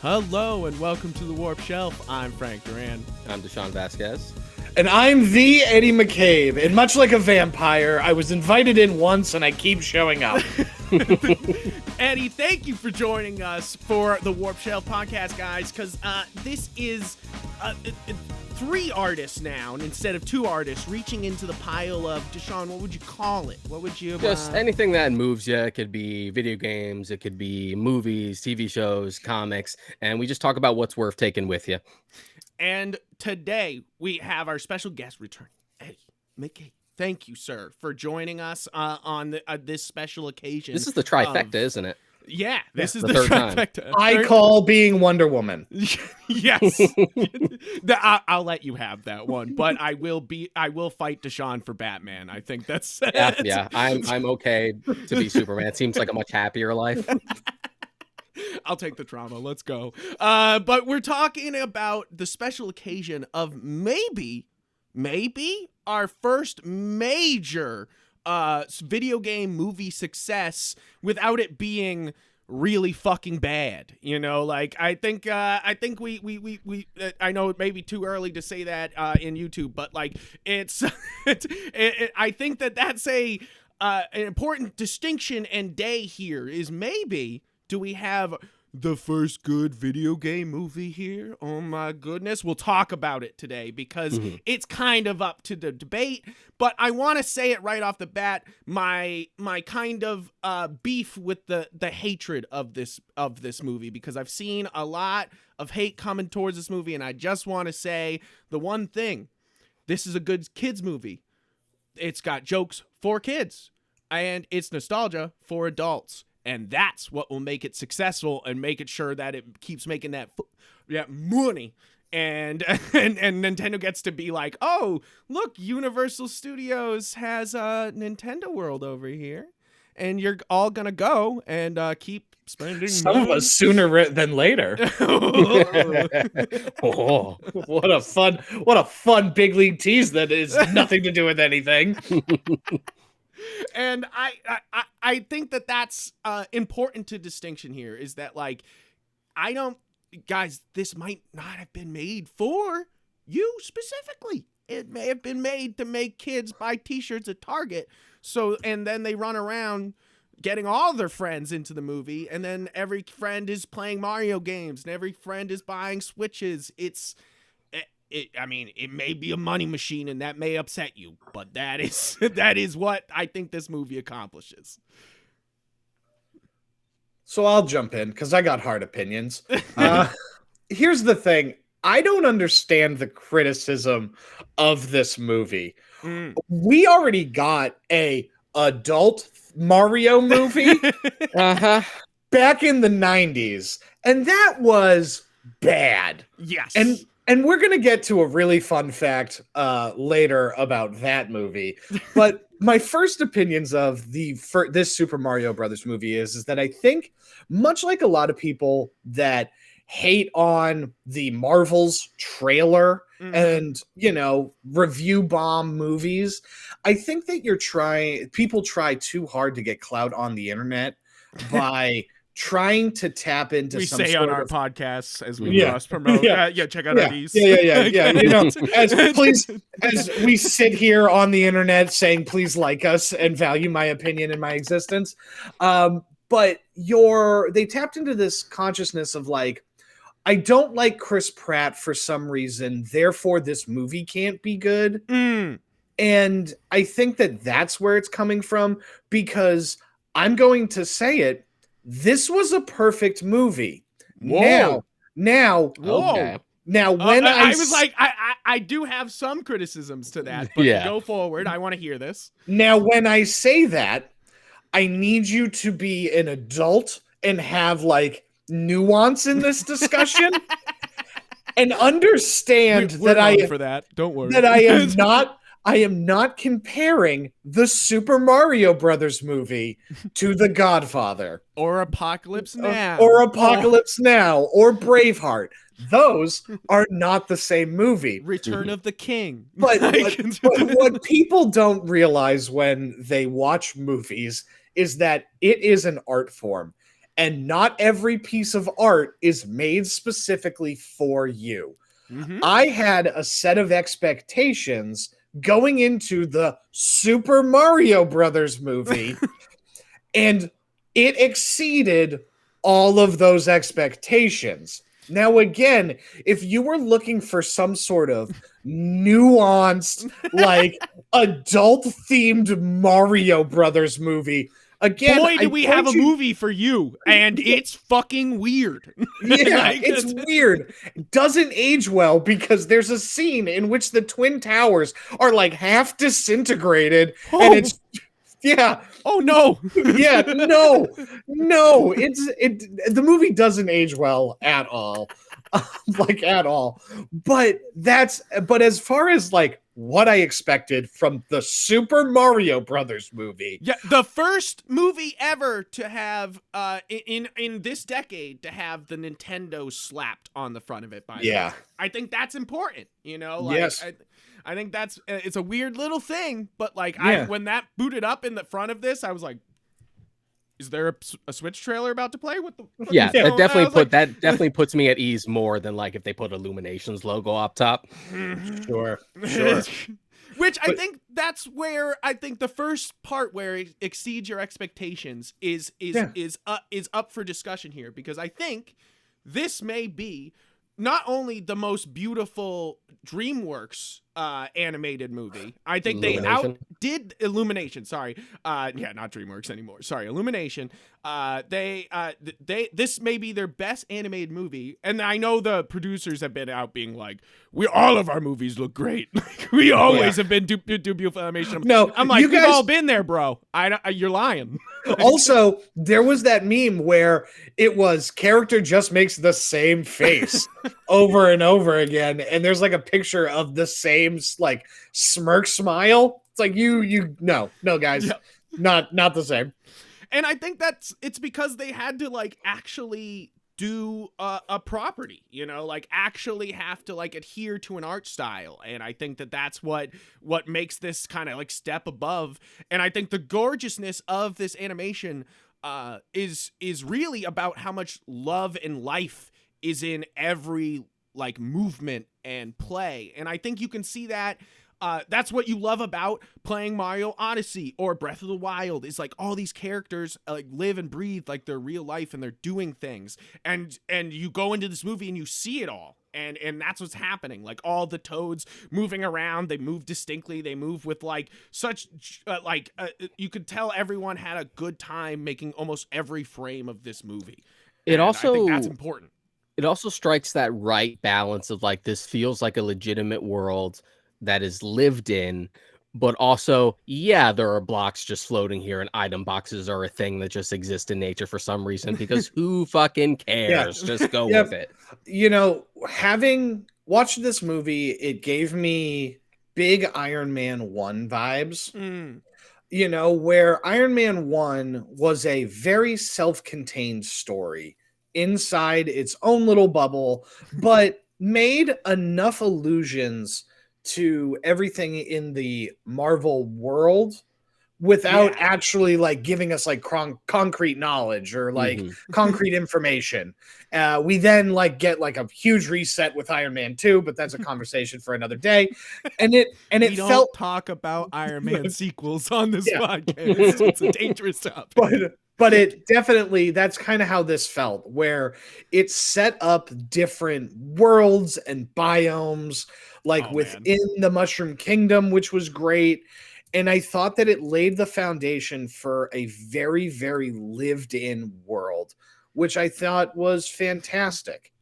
Hello and welcome to the Warp Shelf. I'm Frank Duran. I'm Deshaun Vasquez. And I'm the Eddie McCabe. And much like a vampire, I was invited in once and I keep showing up. Eddie, thank you for joining us for the Warp Shelf podcast, guys, because this is three artists now instead of two artists reaching into the pile of, Deshaun, what would you call it? What would you... Just anything that moves you. It could be video games, it could be movies, TV shows, comics, and we just talk about what's worth taking with you. And today we have our special guest returning, Eddie McCabe. Thank you, sir, for joining us on this special occasion. This is the trifecta, isn't it? Yeah, this is the the third trifecta. I call being Wonder Woman. Yes. I'll let you have that one, but I will fight Deshaun for Batman. I think that's yeah. I'm okay to be Superman. It seems like a much happier life. I'll take the trauma. Let's go. But we're talking about the special occasion of maybe our first major video game movie success without it being really fucking bad. You know, like I think we I know it may be too early to say that in YouTube, but like it's I think that's an important distinction and day here is maybe do we have the first good video game movie here? Oh my goodness. We'll talk about it today because it's kind of up to the debate, but I want to say it right off the bat, my kind of beef with the hatred of this movie, because I've seen a lot of hate coming towards this movie, and I just want to say the one thing. This is a good kids movie. It's got jokes for kids, and it's nostalgia for adults. And that's what will make it successful and make it sure that it keeps making that money. And Nintendo gets to be like, oh, look, Universal Studios has Nintendo World over here. And you're all going to go and keep spending Some money. of us sooner than later. Oh, what a fun big league tease that is nothing to do with anything. And I think that's important to distinction here is that, like, guys, this might not have been made for you specifically. It may have been made to make kids buy t-shirts at Target. So, and then they run around getting all their friends into the movie. And then every friend is playing Mario games and every friend is buying Switches. It may be a money machine and that may upset you, but that is what I think this movie accomplishes. So I'll jump in because I got hard opinions. Here's the thing. I don't understand the criticism of this movie. We already got a adult Mario movie back in the 90s, and that was bad. Yes. And we're going to get to a really fun fact later about that movie. But my first opinions of this Super Mario Brothers movie is that I think, much like a lot of people that hate on the Marvel's trailer and, review bomb movies, I think that people try too hard to get clout on the internet by trying to tap into we some say sort on our of podcasts as we cross promote. Check out these. Yeah. As we sit here on the internet saying, please like us and value my opinion and my existence. But they tapped into this consciousness of like, I don't like Chris Pratt for some reason, therefore this movie can't be good. And I think that that's where it's coming from, because I'm going to say it. This was a perfect movie. Whoa. Now, Okay. Now, when I was like, I do have some criticisms to that, but go forward. I want to hear this. Now, when I say that, I need you to be an adult and have like nuance in this discussion and understand We're for that. Don't worry. That I am not comparing the Super Mario Brothers movie to The Godfather. Or Apocalypse Now. Or Apocalypse Now. Or Braveheart. Those are not the same movie. Return of the King. But what people don't realize when they watch movies is that it is an art form. and not every piece of art is made specifically for you. Mhm. I had a set of expectations going into the Super Mario Brothers movie, and it exceeded all of those expectations. Now, again, if you were looking for some sort of nuanced, like adult-themed Mario Brothers movie, again, Boy, do I we have point a you. movie for you, and it's fucking weird. Yeah, Like, it's weird. Doesn't age well because there's a scene in which the Twin Towers are like half disintegrated, and Oh. it's yeah, Oh no. yeah, no, the movie doesn't age well at all. Like at all. But as far as like what I expected from the Super Mario Brothers movie. Yeah, the first movie ever to have in this decade to have the Nintendo slapped on the front of it by the way. I think that's important, you know, like Yes. I think that's it's a weird little thing, but like Yeah. when that booted up in the front of this, I was like, is there a Switch trailer about to play? What the fuck Yeah, is going on? that definitely puts me at ease more than like if they put Illuminations logo up top. Sure. Which I think that's where I think the first part where it exceeds your expectations is up for discussion here, because I think this may be not only the most beautiful DreamWorks animated movie. I think they outdid Illumination. Sorry, yeah, not DreamWorks anymore. Sorry, Illumination. This may be their best animated movie, and I know the producers have been out being like, all of our movies look great. We always have been do beautiful animation. No, I'm like, you guys, we've all been there, bro. You're lying. Also, there was that meme where it was character just makes the same face over and over again, and there's like a picture of the same like smirk smile. It's like no guys, not the same. And I think it's because they had to like actually do a property, you know, like actually have to like adhere to an art style. And I think that's what makes this kind of like step above. And I think the gorgeousness of this animation is really about how much love and life is in every like movement and play. And I think you can see that. That's what you love about playing Mario Odyssey or Breath of the Wild, is like all these characters like live and breathe like they're real life and they're doing things. And you go into this movie and you see it all. And that's what's happening. Like all the Toads moving around, they move distinctly. They move with like such you could tell everyone had a good time making almost every frame of this movie. And I think that's important. It also strikes that right balance of like, this feels like a legitimate world that is lived in, but also, yeah, there are blocks just floating here, and item boxes are a thing that just exist in nature for some reason, because who fucking cares? Just go with it. You know, having watched this movie, it gave me big Iron Man 1 vibes. You know, where Iron Man 1 was a very self-contained story inside its own little bubble, but made enough allusions to everything in the Marvel world without actually like giving us like concrete knowledge or like concrete information. We then like get like a huge reset with Iron Man 2, but that's a conversation for another day. And it we felt don't talk about Iron Man sequels on this podcast. It's a dangerous topic. But it definitely, that's kind of how this felt, where it set up different worlds and biomes, like within the Mushroom Kingdom, which was great. And I thought that it laid the foundation for a very, very lived in world, which I thought was fantastic.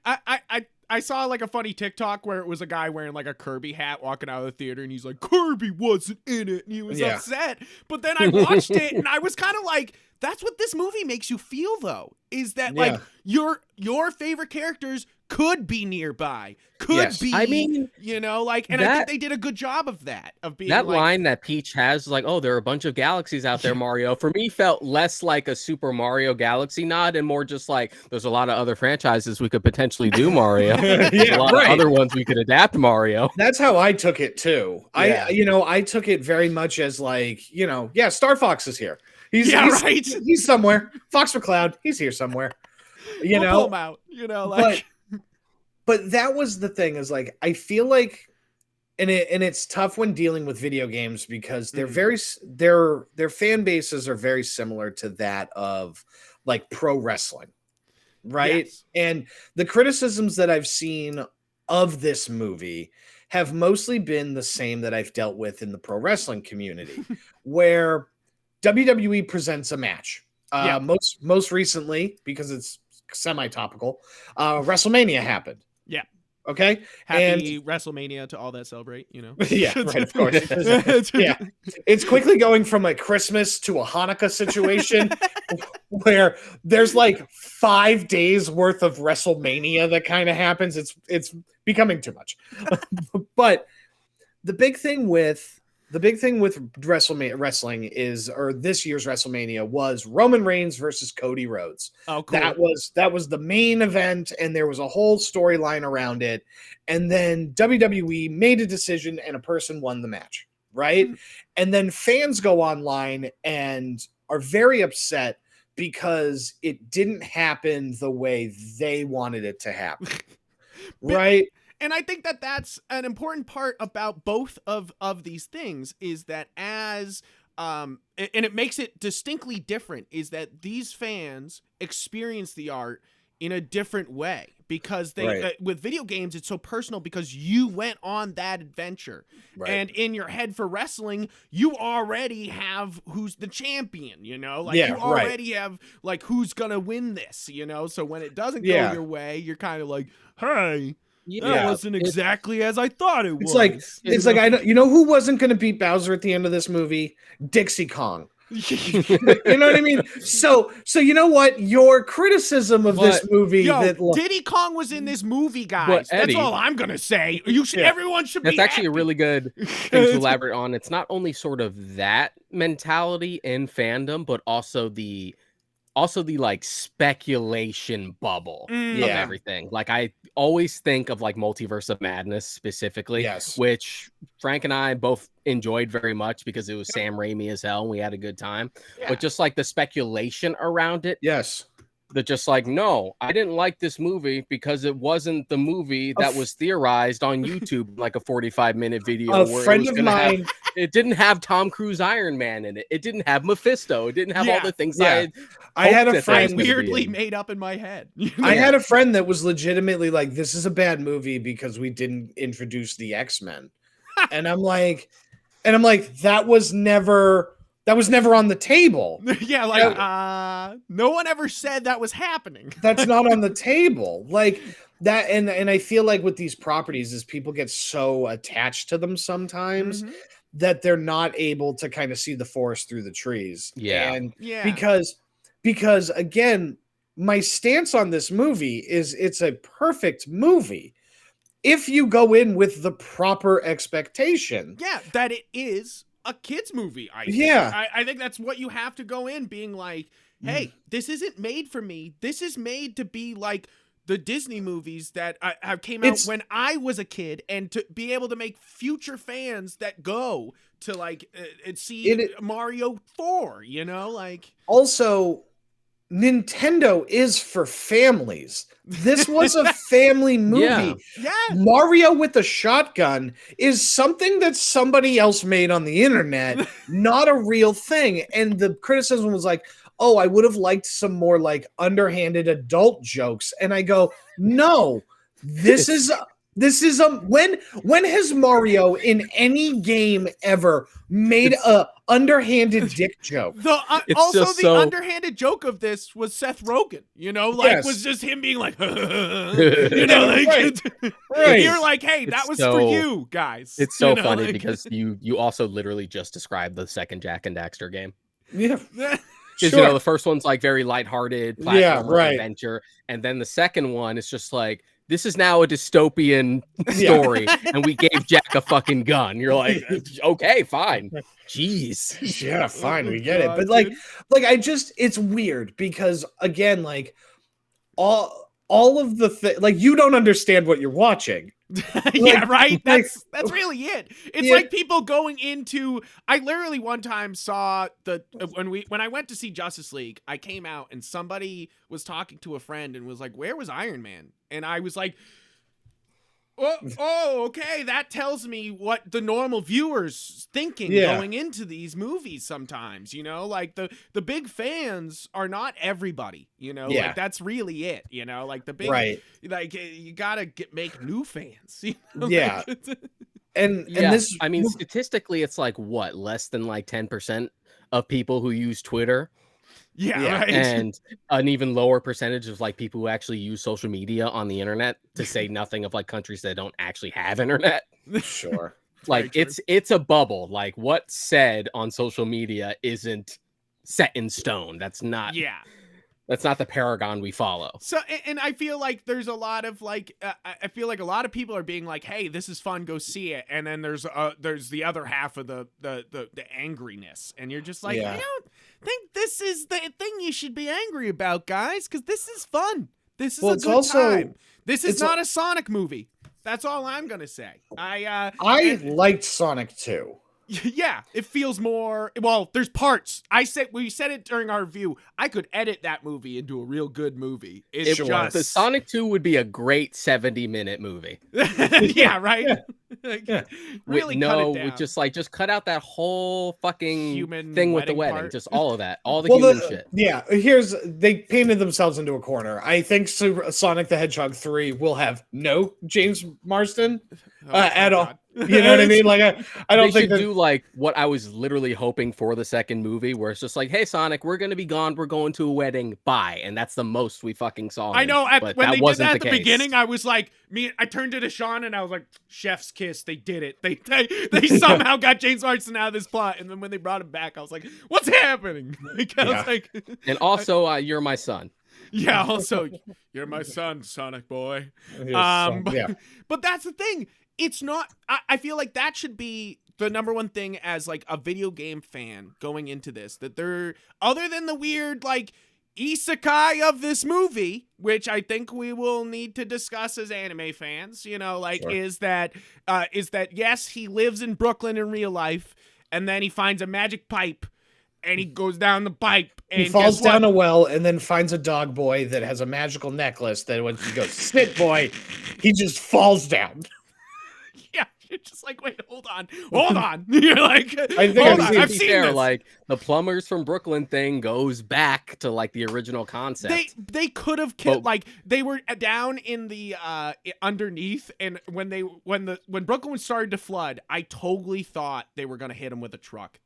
I saw like a funny TikTok where it was a guy wearing like a Kirby hat walking out of the theater, and he's like, Kirby wasn't in it, and he was upset. But then I watched it and I was kind of like, that's what this movie makes you feel, though, is that like your favorite characters could be nearby, could be, I mean, you know, like, and I think they did a good job of that, of being that like, line that Peach has, like, oh, there are a bunch of galaxies out there, Mario, for me felt less like a Super Mario Galaxy nod and more just like, there's a lot of other franchises we could potentially do Mario. There's a lot of other ones we could adapt Mario. That's how I took it too. I took it very much as like, Star Fox is here. He's right. He's somewhere. Fox McCloud. He's here somewhere. You We'll know, pull him out. You know, like. But that was the thing, is like, I feel like, and it's tough when dealing with video games because they're their fan bases are very similar to that of like pro wrestling, right? Yes. And the criticisms that I've seen of this movie have mostly been the same that I've dealt with in the pro wrestling community, where WWE presents a match. Most recently, because it's semi-topical, WrestleMania happened. Yeah. Okay. Happy WrestleMania to all that celebrate, you know. Yeah, right, of course. Yeah. It's quickly going from a Christmas to a Hanukkah situation where there's like 5 days worth of WrestleMania that kind of happens. It's becoming too much. But the big thing with wrestling is, or this year's WrestleMania, was Roman Reigns versus Cody Rhodes. Oh, cool. That was the main event, and there was a whole storyline around it. And then WWE made a decision, and a person won the match, right? Mm-hmm. And then fans go online and are very upset because it didn't happen the way they wanted it to happen, right? And I think that that's an important part about both of these things, is that as and it makes it distinctly different, is that these fans experience the art in a different way, because they with video games, it's so personal because you went on that adventure, and in your head for wrestling, you already have who's the champion, you know, like you already have like who's gonna win this, you know. So when it doesn't go your way, you're kind of like, hey. That wasn't exactly as I thought it was. It's like I don't, you know who wasn't going to beat Bowser at the end of this movie? Dixie Kong. You know what I mean? So you know what? Your criticism of this movie, Diddy Kong was in this movie, guys. That's all I'm gonna say. You should. Everyone should. That's be actually happy. A really good thing to elaborate on. It's not only sort of that mentality in fandom, but also the like speculation bubble of everything. Like I always think of like Multiverse of Madness specifically, which Frank and I both enjoyed very much because it was Sam Raimi as hell and we had a good time. But just like the speculation around it. That just like, no, I didn't like this movie because it wasn't the movie that was theorized on YouTube, like a 45-minute video. A friend of mine. It didn't have Tom Cruise Iron Man in it. It didn't have Mephisto. It didn't have all the things I had a friend weirdly made up in my head. I had a friend that was legitimately like, this is a bad movie because we didn't introduce the X-Men. And I'm like, that was never on the table. No one ever said that was happening. That's not on the table. Like that, and I feel like with these properties is people get so attached to them sometimes that they're not able to kind of see the forest through the trees. Because again, my stance on this movie is it's a perfect movie if you go in with the proper expectation. That it is a kid's movie. I think that's what you have to go in being like, hey, this isn't made for me. This is made to be like the Disney movies that came out when I was a kid, and to be able to make future fans that go to like see Mario 4, you know, like. Also, Nintendo is for families. This was a family movie. Mario with a shotgun is something that somebody else made on the internet, not a real thing. And the criticism was like, oh, I would have liked some more like underhanded adult jokes. And I go, no, this is when has Mario in any game ever made a underhanded dick joke? The underhanded joke of this was Seth Rogen, you know, like was just him being like, you know, like you're like, hey, that was for you guys. It's so funny like, because you also literally just described the second Jack and Daxter game. Because you know the first one's like very lighthearted platformer adventure, and then the second one is just like, this is now a dystopian story, and we gave Jack a fucking gun. You're like, okay, fine. Jeez. Yeah, fine, we get it. But like it's weird because again, like all of the like you don't understand what you're watching Yeah, right. like- That's really it. It's Yeah. like people going into. I literally one time saw when I went to see Justice League. I came out and somebody was talking to a friend and was like, "Where was Iron Man?" And I was like, oh, okay. That tells me what the normal viewers thinking going into these movies sometimes, like the big fans are not everybody, like that's really it, like the big, like you gotta make new fans, Yeah. like, and Yeah, this, I mean, statistically, it's like what, less than like 10% of people who use Twitter, yeah, right. and an even lower percentage of like people who actually use social media on the internet, to say nothing of like countries that don't actually have internet. sure. Like it's a bubble. Like what's said on social media isn't set in stone. That's not the paragon we follow. So, and I feel like there's a lot of like, I feel like a lot of people are being like, "Hey, this is fun, go see it," and then there's the other half of the angriness, and you're just like, I don't think this is the thing you should be angry about, guys, because this is fun. This is a good time. This is not a Sonic movie. That's all I'm gonna say. I liked Sonic 2. Yeah, it feels more. Well, there's parts. We said it during our review. I could edit that movie into a real good movie. It's just the Sonic 2 would be a great 70-minute movie. Yeah, right. Like, really cut it down. Just cut out that whole fucking human thing with the wedding. part. Just all of that, all the human shit. Yeah, they painted themselves into a corner. I think Sonic the Hedgehog 3 will have no James Marsden at all. You know what I mean? Like I don't think they should do like what I was literally hoping for the second movie, where it's just like, "Hey Sonic, we're gonna be gone. We're going to a wedding. Bye." And that's the most we fucking saw. I know. When they did that at the case. beginning, I was like, I turned to Sean and I was like, "Chef's kiss. They did it. They somehow got James Marsden out of this plot." And then when they brought him back, I was like, "What's happening?" And also, you're my son. Yeah. Also, you're my son, Sonic boy. But that's the thing. It's not. I feel like that should be the number one thing as like a video game fan going into this, that they're, other than the weird like isekai of this movie, which I think we will need to discuss as anime fans, is that yes, he lives in Brooklyn in real life, and then he finds a magic pipe and he goes down the pipe and he falls down a well and then finds a dog boy that has a magical necklace that when he goes, "Sit boy," he just falls down. Yeah, you're just like, wait, hold on. You're like, I think I've seen this. Like the plumbers from Brooklyn thing goes back to like the original concept. They could have killed, like they were down in the underneath, and when Brooklyn started to flood, I totally thought they were gonna hit him with a truck.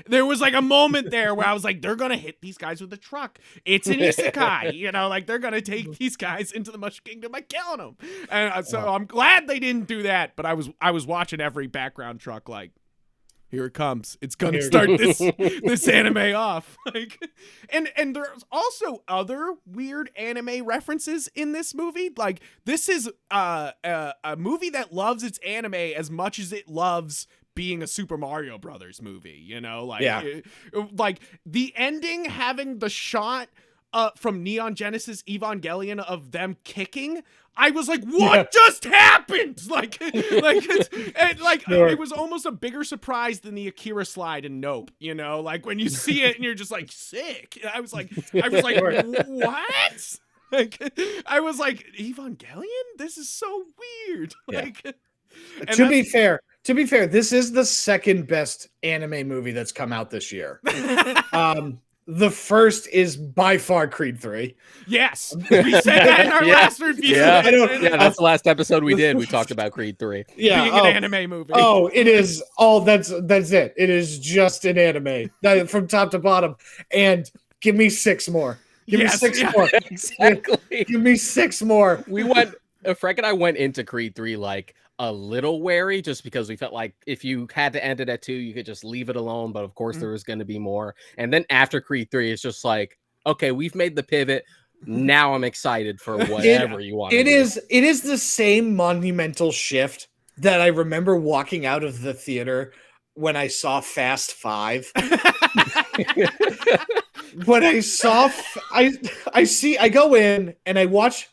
There was like a moment there where I was like, they're gonna hit these guys with a truck. It's an isekai, like they're gonna take these guys into the Mushroom Kingdom by killing them. And so I'm glad they didn't do that. But I was watching every background truck like, here it comes. It's gonna start this anime off. Like, and there's also other weird anime references in this movie. Like, this is a movie that loves its anime as much as it loves being a Super Mario Brothers movie. Like the ending having the shot from Neon Genesis Evangelion of them kicking. I was like, what just happened? It was almost a bigger surprise than the Akira slide in Nope, like when you see it and you're just like, sick. I was like, what? I was like, Evangelion? This is so weird. To be fair, this is the second best anime movie that's come out this year. The first is by far Creed 3. Yes, we said that in our last review. Yeah, that's the last episode we did. We talked about Creed 3 being an anime movie. Oh, it is all. That's it. It is just an anime from top to bottom. And give me 6 more. Give me 6 more. Exactly. Give me 6 more. Frank and I went into Creed 3 like a little wary, just because we felt like if you had to end it at 2, you could just leave it alone. But of course, there was going to be more. And then after Creed 3, it's just like, okay, we've made the pivot. Now I'm excited for whatever you want. It is the same monumental shift that I remember walking out of the theater when I saw Fast 5. When I I go in and I watch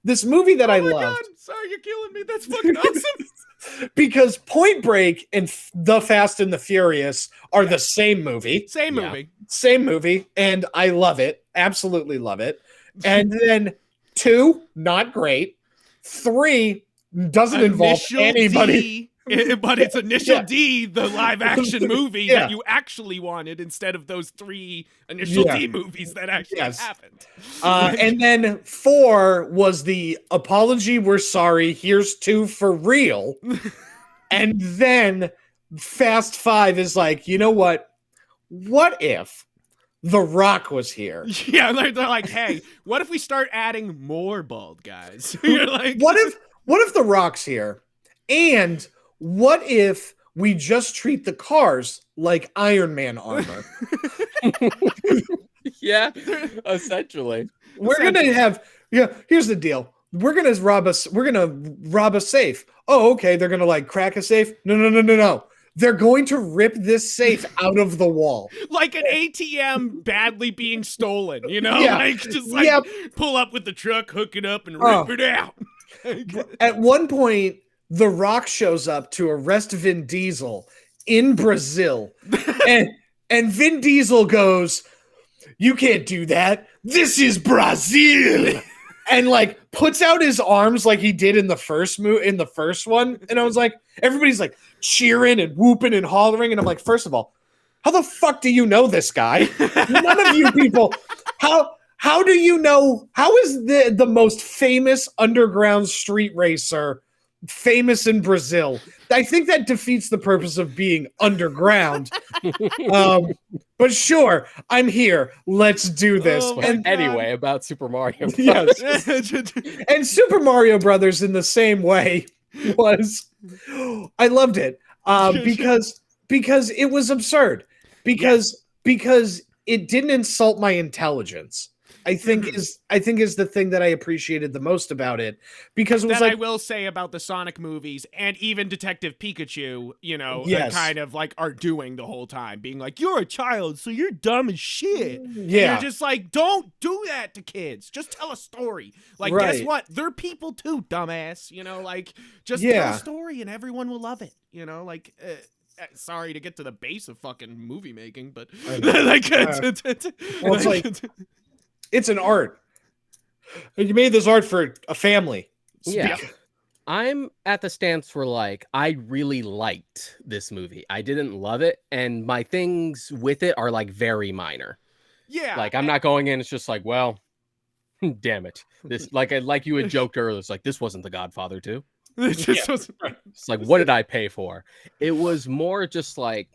this movie that I loved. God, Sorry, you're killing me. That's fucking awesome. Because Point Break and The Fast and the Furious are the same movie. Same Yeah. movie. Same movie, and I love it. Absolutely love it. And then 2, not great. 3 doesn't involve Initial anybody. D, but it's Initial Yeah. D, the live action movie Yeah. that you actually wanted instead of those 3 Initial Yeah. D movies that actually Yes. happened. And then 4 was the apology, we're sorry, here's 2 for real. And then Fast 5 is like, you know what? What if The Rock was here? Yeah, they're like, hey, what if we start adding more bald guys? You're like, What if The Rock's here? And what if we just treat the cars like Iron Man armor? Yeah, essentially. We're gonna have here's the deal. We're gonna rob a safe. Oh, okay. They're gonna like crack a safe. No. They're going to rip this safe out of the wall. like an ATM badly being stolen, you know? Yeah. Like, just like Yep. pull up with the truck, hook it up, and Oh. rip it out. At one point, The Rock shows up to arrest Vin Diesel in Brazil. and Vin Diesel goes, "You can't do that. This is Brazil." And like puts out his arms like he did in the first one. And I was like, everybody's like cheering and whooping and hollering. And I'm like, first of all, how the fuck do you know this guy? None of you people. How do you know? How is the most famous underground street racer famous in Brazil? I think that defeats the purpose of being underground. But sure, I'm here. Let's do this. Oh my and God. Anyway, about Super Mario. yes, and Super Mario Brothers in the same way was, I loved it because it was absurd because it didn't insult my intelligence. I think is the thing that I appreciated the most about it, because it was that I like, will say about the Sonic movies and even Detective Pikachu, you know, Yes. kind of like are doing the whole time, being like, you're a child, so you're dumb as shit. yeah, You're just like, don't do that to kids. Just tell a story. Like, guess Right. what? They're people too, dumbass. You know, like, just tell Yeah. a story and everyone will love it. You know, like, sorry to get to the base of fucking movie making, but I know. like, Well, it's like- it's an art. You made this art for a family. Yeah. I'm at the stance where like I really liked this movie. I didn't love it, and my things with it are like very minor. yeah, Like I'm not going in, it's just like, well, damn it. This like you had joked earlier, it's like this wasn't The Godfather 2. It just was- It's like, what did I pay for? It was more just like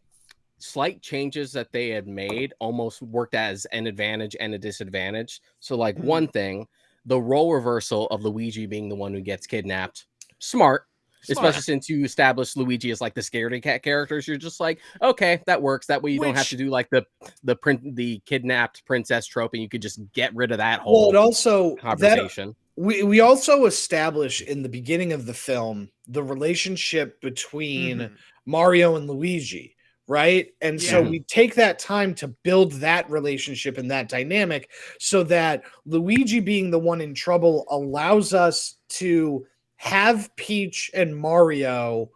slight changes that they had made almost worked as an advantage and a disadvantage. So like one thing, the role reversal of Luigi being the one who gets kidnapped, smart. Especially since you established Luigi as like the scaredy cat characters, you're just like, okay, that works. That way you don't have Which- to do like the kidnapped princess trope, and you could just get rid of that Well, whole it also that conversation. we also establish in the beginning of the film the relationship between Mhm. Mario and Luigi, right? And so Yeah. we take that time to build that relationship and that dynamic so that Luigi being the one in trouble allows us to have Peach and Mario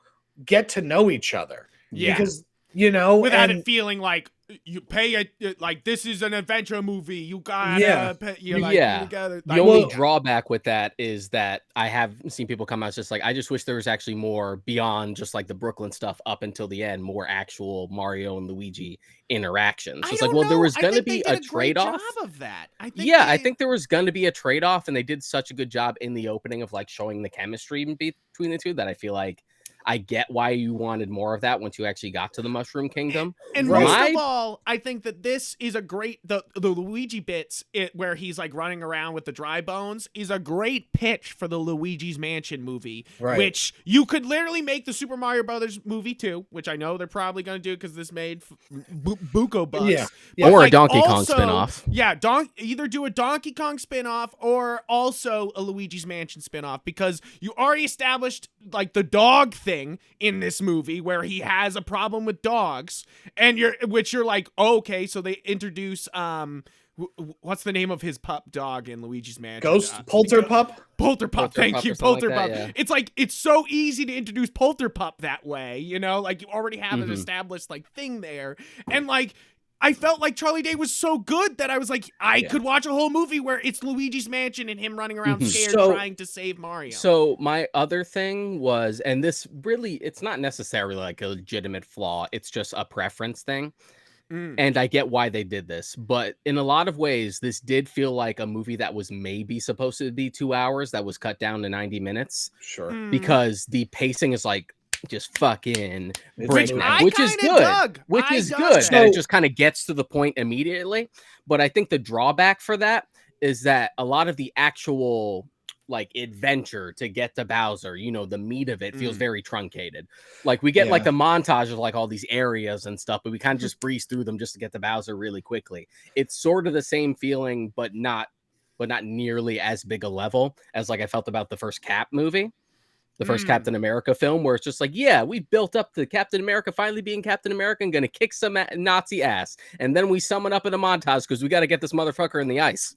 get to know each other. Yeah. Because, you know, without and it feeling like you pay it like this is an adventure movie. You gotta Yeah. pay, you're like, Yeah. you gotta, The like, only well- drawback with that is that I have seen people come out just like, I just wish there was actually more beyond just like the Brooklyn stuff up until the end, more actual Mario and Luigi interactions. I It's like, don't well, there know. was I going to think be they a did great trade-off. job of that. I think Yeah, I they- think there was going to be a trade-off, and they did such a good job in the opening of like showing the chemistry between the two that I feel like I get why you wanted more of that once you actually got to the Mushroom Kingdom. And Right. most of My- all, I think that this is a great the Luigi bits where he's like running around with the dry bones is a great pitch for the Luigi's Mansion movie, Right. which you could literally make the Super Mario Brothers movie too, which I know they're probably going to do because this made buco bucks. Yeah. But, Or a like, Donkey Kong also- spinoff. Yeah, either do a Donkey Kong spinoff or also a Luigi's Mansion spinoff, because you already established like the dog thing in this movie where he has a problem with dogs, and you're like, oh, okay, so they introduce what's the name of his pup dog in Luigi's Mansion? Ghost Polterpup. Polterpup. Thank you, something like Polterpup. that, yeah. It's like it's so easy to introduce Polterpup that way, you know, like you already have an established like thing there, and like I felt like Charlie Day was so good that I was like I could watch a whole movie where it's Luigi's Mansion and him running around scared trying to save Mario. So my other thing was, and this really, it's not necessarily like a legitimate flaw. It's just a preference thing. And I get why they did this, but in a lot of ways, this did feel like a movie that was maybe supposed to be 2 hours that was cut down to 90 minutes. Sure. Because the pacing is like just fucking breakneck, which is good. Which is good. And it just kind of gets to the point immediately. But I think the drawback for that is that a lot of the actual like adventure to get to Bowser, you know, the meat of it feels very truncated. Like we get like a montage of like all these areas and stuff, but we kind of just breeze through them just to get to Bowser really quickly. It's sort of the same feeling, but not nearly as big a level as like I felt about the first Cap movie, the first Captain America film, where it's just like, yeah, we built up to Captain America finally being Captain America and gonna kick some Nazi ass, and then we sum it up in a montage because we got to get this motherfucker in the ice.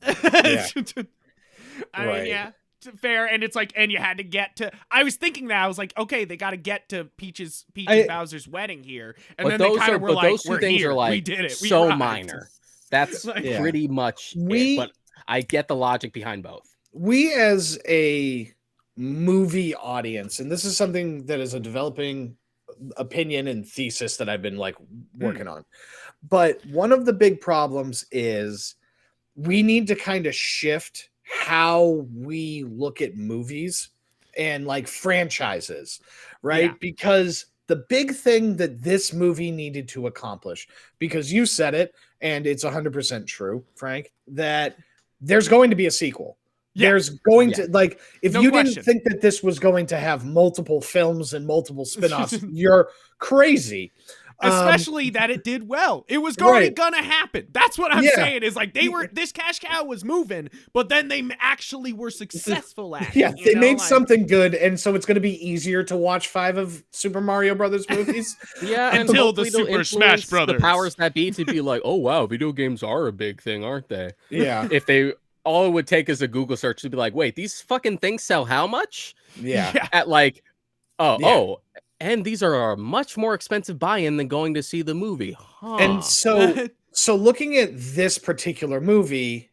I mean, yeah. Fair, and it's like, and you had to get to. I was thinking that I was like, okay, they got to get to Peach and Bowser's wedding here, and then they kind of were like, "We're here, we did it, so minor." That's pretty much it, but I get the logic behind both. We as a movie audience, and this is something that is a developing opinion and thesis that I've been like working on, but one of the big problems is we need to kind of shift how we look at movies and like franchises, right? Yeah. Because the big thing that this movie needed to accomplish, because you said it, and it's 100% true, Frank, that there's going to be a sequel. Yeah. There's going to, like, if you didn't think that this was going to have multiple films and multiple spin-offs, you're crazy. Especially that it did well. It was gonna happen. That's what I'm saying, is like this cash cow was moving, but then they actually were successful at it. Yeah, they made something good, and so it's gonna be easier to watch 5 of Super Mario Brothers movies. Until the Super Smash Brothers. The powers that be to be like, oh wow, video games are a big thing, aren't they? Yeah. If they all it would take is a Google search to be like, wait, these fucking things sell how much? Yeah. At like, and these are a much more expensive buy-in than going to see the movie. Huh. And so looking at this particular movie,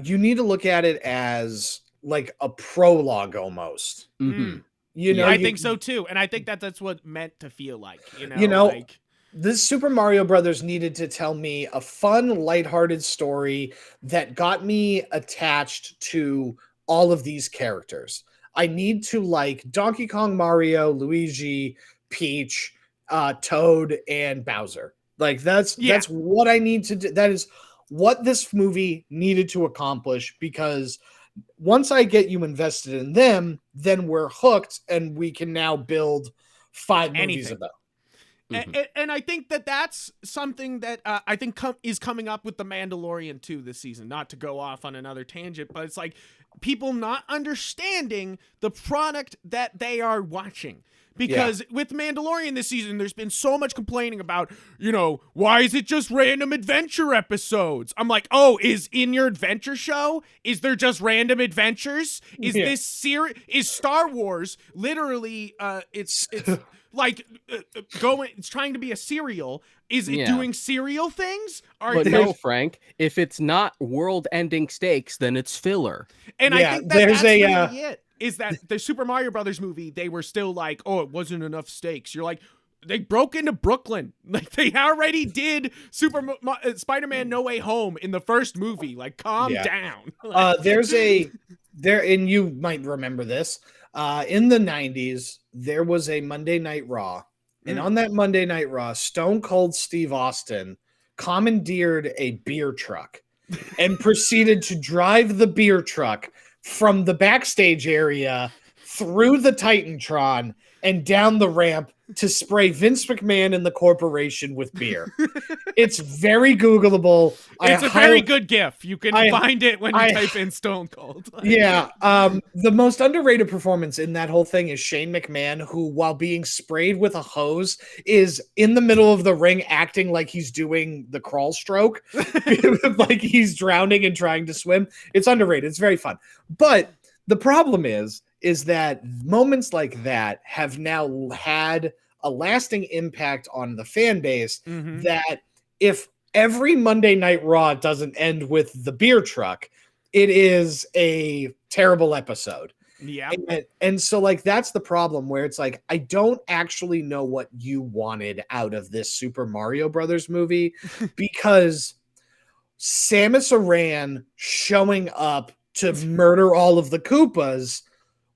you need to look at it as like a prologue almost. Mm-hmm. You know, I think so too. And I think that's what meant to feel like, you know, like this Super Mario Brothers needed to tell me a fun, lighthearted story that got me attached to all of these characters. I need to like Donkey Kong, Mario, Luigi, Peach, Toad, and Bowser. Like that's what I need to do. That is what this movie needed to accomplish, because once I get you invested in them, then we're hooked and we can now build 5 movies about. Mm-hmm. And I think that's something that I think is coming up with The Mandalorian too this season. Not to go off on another tangent, but it's like people not understanding the product that they are watching. Because with Mandalorian this season, there's been so much complaining about, you know, why is it just random adventure episodes? I'm like, oh, is in your adventure show? Is there just random adventures? Is this series? Is Star Wars literally? It's like it's trying to be a serial. Is it doing serial things? But no, Frank. If it's not world-ending stakes, then it's filler. And I think that's really it. Is that the Super Mario Brothers movie, they were still like, oh, it wasn't enough stakes. You're like, they broke into Brooklyn. Like, they already did Spider-Man No Way Home in the first movie. Like, calm down. And you might remember this. In the 90s, there was a Monday Night Raw. And on that Monday Night Raw, Stone Cold Steve Austin commandeered a beer truck and proceeded to drive the beer truck from the backstage area through the Titantron and down the ramp to spray Vince McMahon and the corporation with beer. It's very Googleable. It's a very good GIF. You can find it when you type in Stone Cold. Yeah. The most underrated performance in that whole thing is Shane McMahon, who, while being sprayed with a hose, is in the middle of the ring acting like he's doing the crawl stroke, like he's drowning and trying to swim. It's underrated. It's very fun. But the problem is that moments like that have now had a lasting impact on the fan base, that if every Monday Night Raw doesn't end with the beer truck, it is a terrible episode. Yeah. And so, like, that's the problem, where it's like, I don't actually know what you wanted out of this Super Mario Brothers movie, because Samus Aran showing up to murder all of the Koopas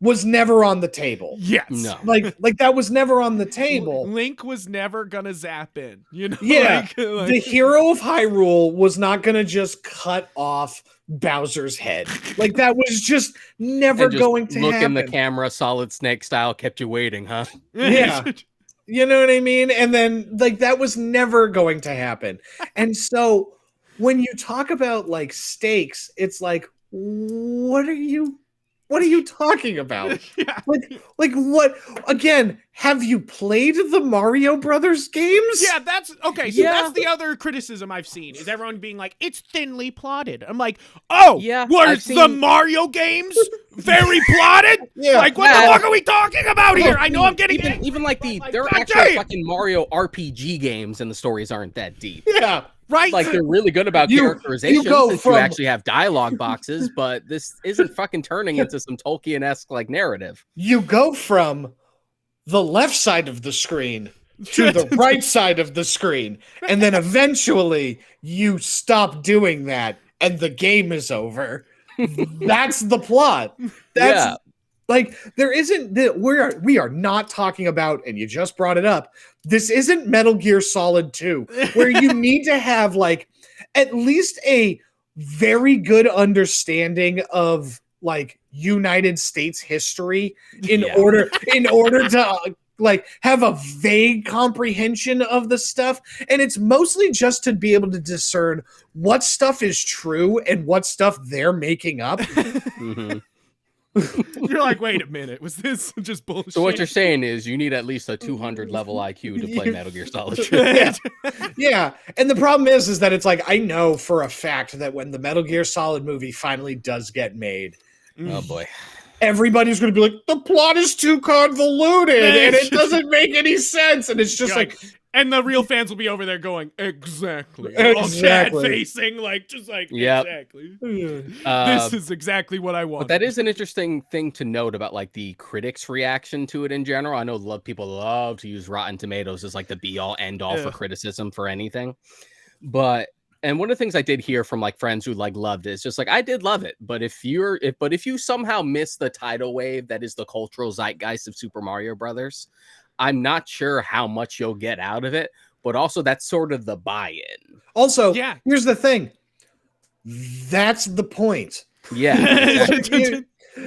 was never on the table. Yes. No. Like that was never on the table. Link was never gonna zap in, you know? Yeah. Like, The hero of Hyrule was not gonna just cut off Bowser's head. Like, that was just never going to look happen. in the camera, Solid Snake style, kept you waiting, huh? Yeah. You know what I mean? And then, like, that was never going to happen. And so when you talk about, like, stakes, it's like, what are you talking about? Yeah. Like what? Again, have you played the Mario Brothers games? Yeah, that's okay. So that's the other criticism I've seen, is everyone being like, it's thinly plotted. I'm like, oh, yeah, was the Mario games very plotted? Yeah. Like, what the fuck are we talking about here? I know I'm getting even like there are God actual damn. fucking Mario RPG games, and the stories aren't that deep. Yeah. right. Like, they're really good about characterization, since you actually have dialogue boxes, but this isn't fucking turning into some Tolkien-esque like narrative. You go from the left side of the screen to the right side of the screen, and then eventually you stop doing that and the game is over. That's the plot. That's like, there isn't we are not talking about, and you just brought it up, this isn't Metal Gear Solid 2, where you need to have like at least a very good understanding of like United States history in order to like have a vague comprehension of the stuff. And it's mostly just to be able to discern what stuff is true and what stuff they're making up. You're like, wait a minute, was this just bullshit? So what you're saying is you need at least a 200 level IQ to play Metal Gear Solid 2. Yeah. And the problem is that it's like, I know for a fact that when the Metal Gear Solid movie finally does get made, Oh boy, everybody's going to be like, the plot is too convoluted and it doesn't make any sense. And it's just like, and the real fans will be over there going, exactly. All sad facing, like, just like, exactly. This is exactly what I want. But that is an interesting thing to note about like the critics' reaction to it in general. I know people love to use Rotten Tomatoes as like the be all end all for criticism for anything. And one of the things I did hear from like friends who like loved it is just like, I did love it, but if you somehow miss the tidal wave that is the cultural zeitgeist of Super Mario Brothers, I'm not sure how much you'll get out of it, but also that's sort of the buy-in. Also, here's the thing. That's the point. Yeah.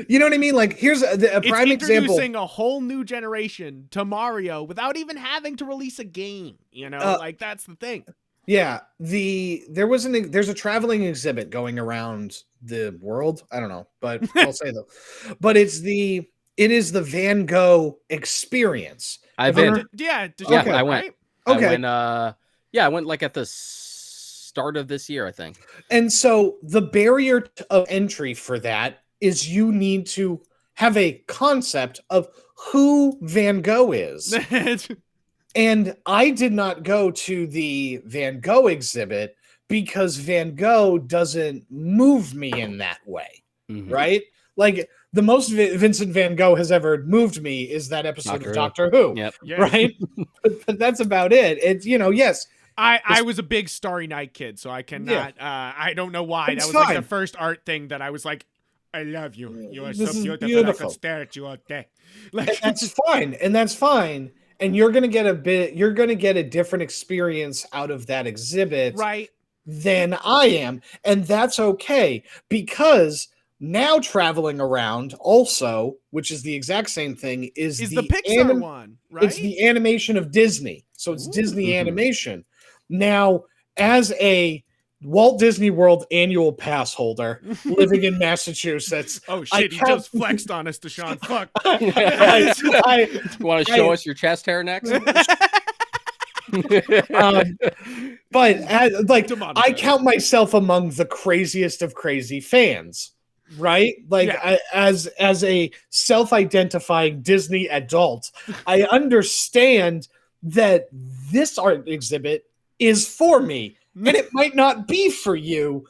You know what I mean? Like, here's a prime example. Introducing a whole new generation to Mario without even having to release a game. You know, like, that's the thing. Yeah, there's a traveling exhibit going around the world. I don't know, but I'll say though. But it is the Van Gogh experience. I've been. Did you I went. Right? Okay. I went like at the start of this year, I think. And so the barrier of entry for that is you need to have a concept of who Van Gogh is. And I did not go to the Van Gogh exhibit because Van Gogh doesn't move me in that way, right? Like, the most Vincent Van Gogh has ever moved me is that episode of Doctor Who, right? But that's about it. It's, yes. I was a big Starry Night kid, so I cannot, I don't know why. That was like the first art thing that I was like, I love you. You are so beautiful. I could stare at you all day. Like, that's fine. And that's fine. And you're going to get a different experience out of that exhibit right. than I am. And that's okay, because Now traveling around also, which is the exact same thing, is the Pixar one, right? It's the animation of Disney. So it's Disney animation. Now, as a Walt Disney World annual pass holder living in Massachusetts. Oh shit, he just flexed on us, Deshaun. Fuck. You want to show us your chest hair next? But I count myself among the craziest of crazy fans, right? Like as a self-identifying Disney adult, I understand that this art exhibit is for me and it might not be for you,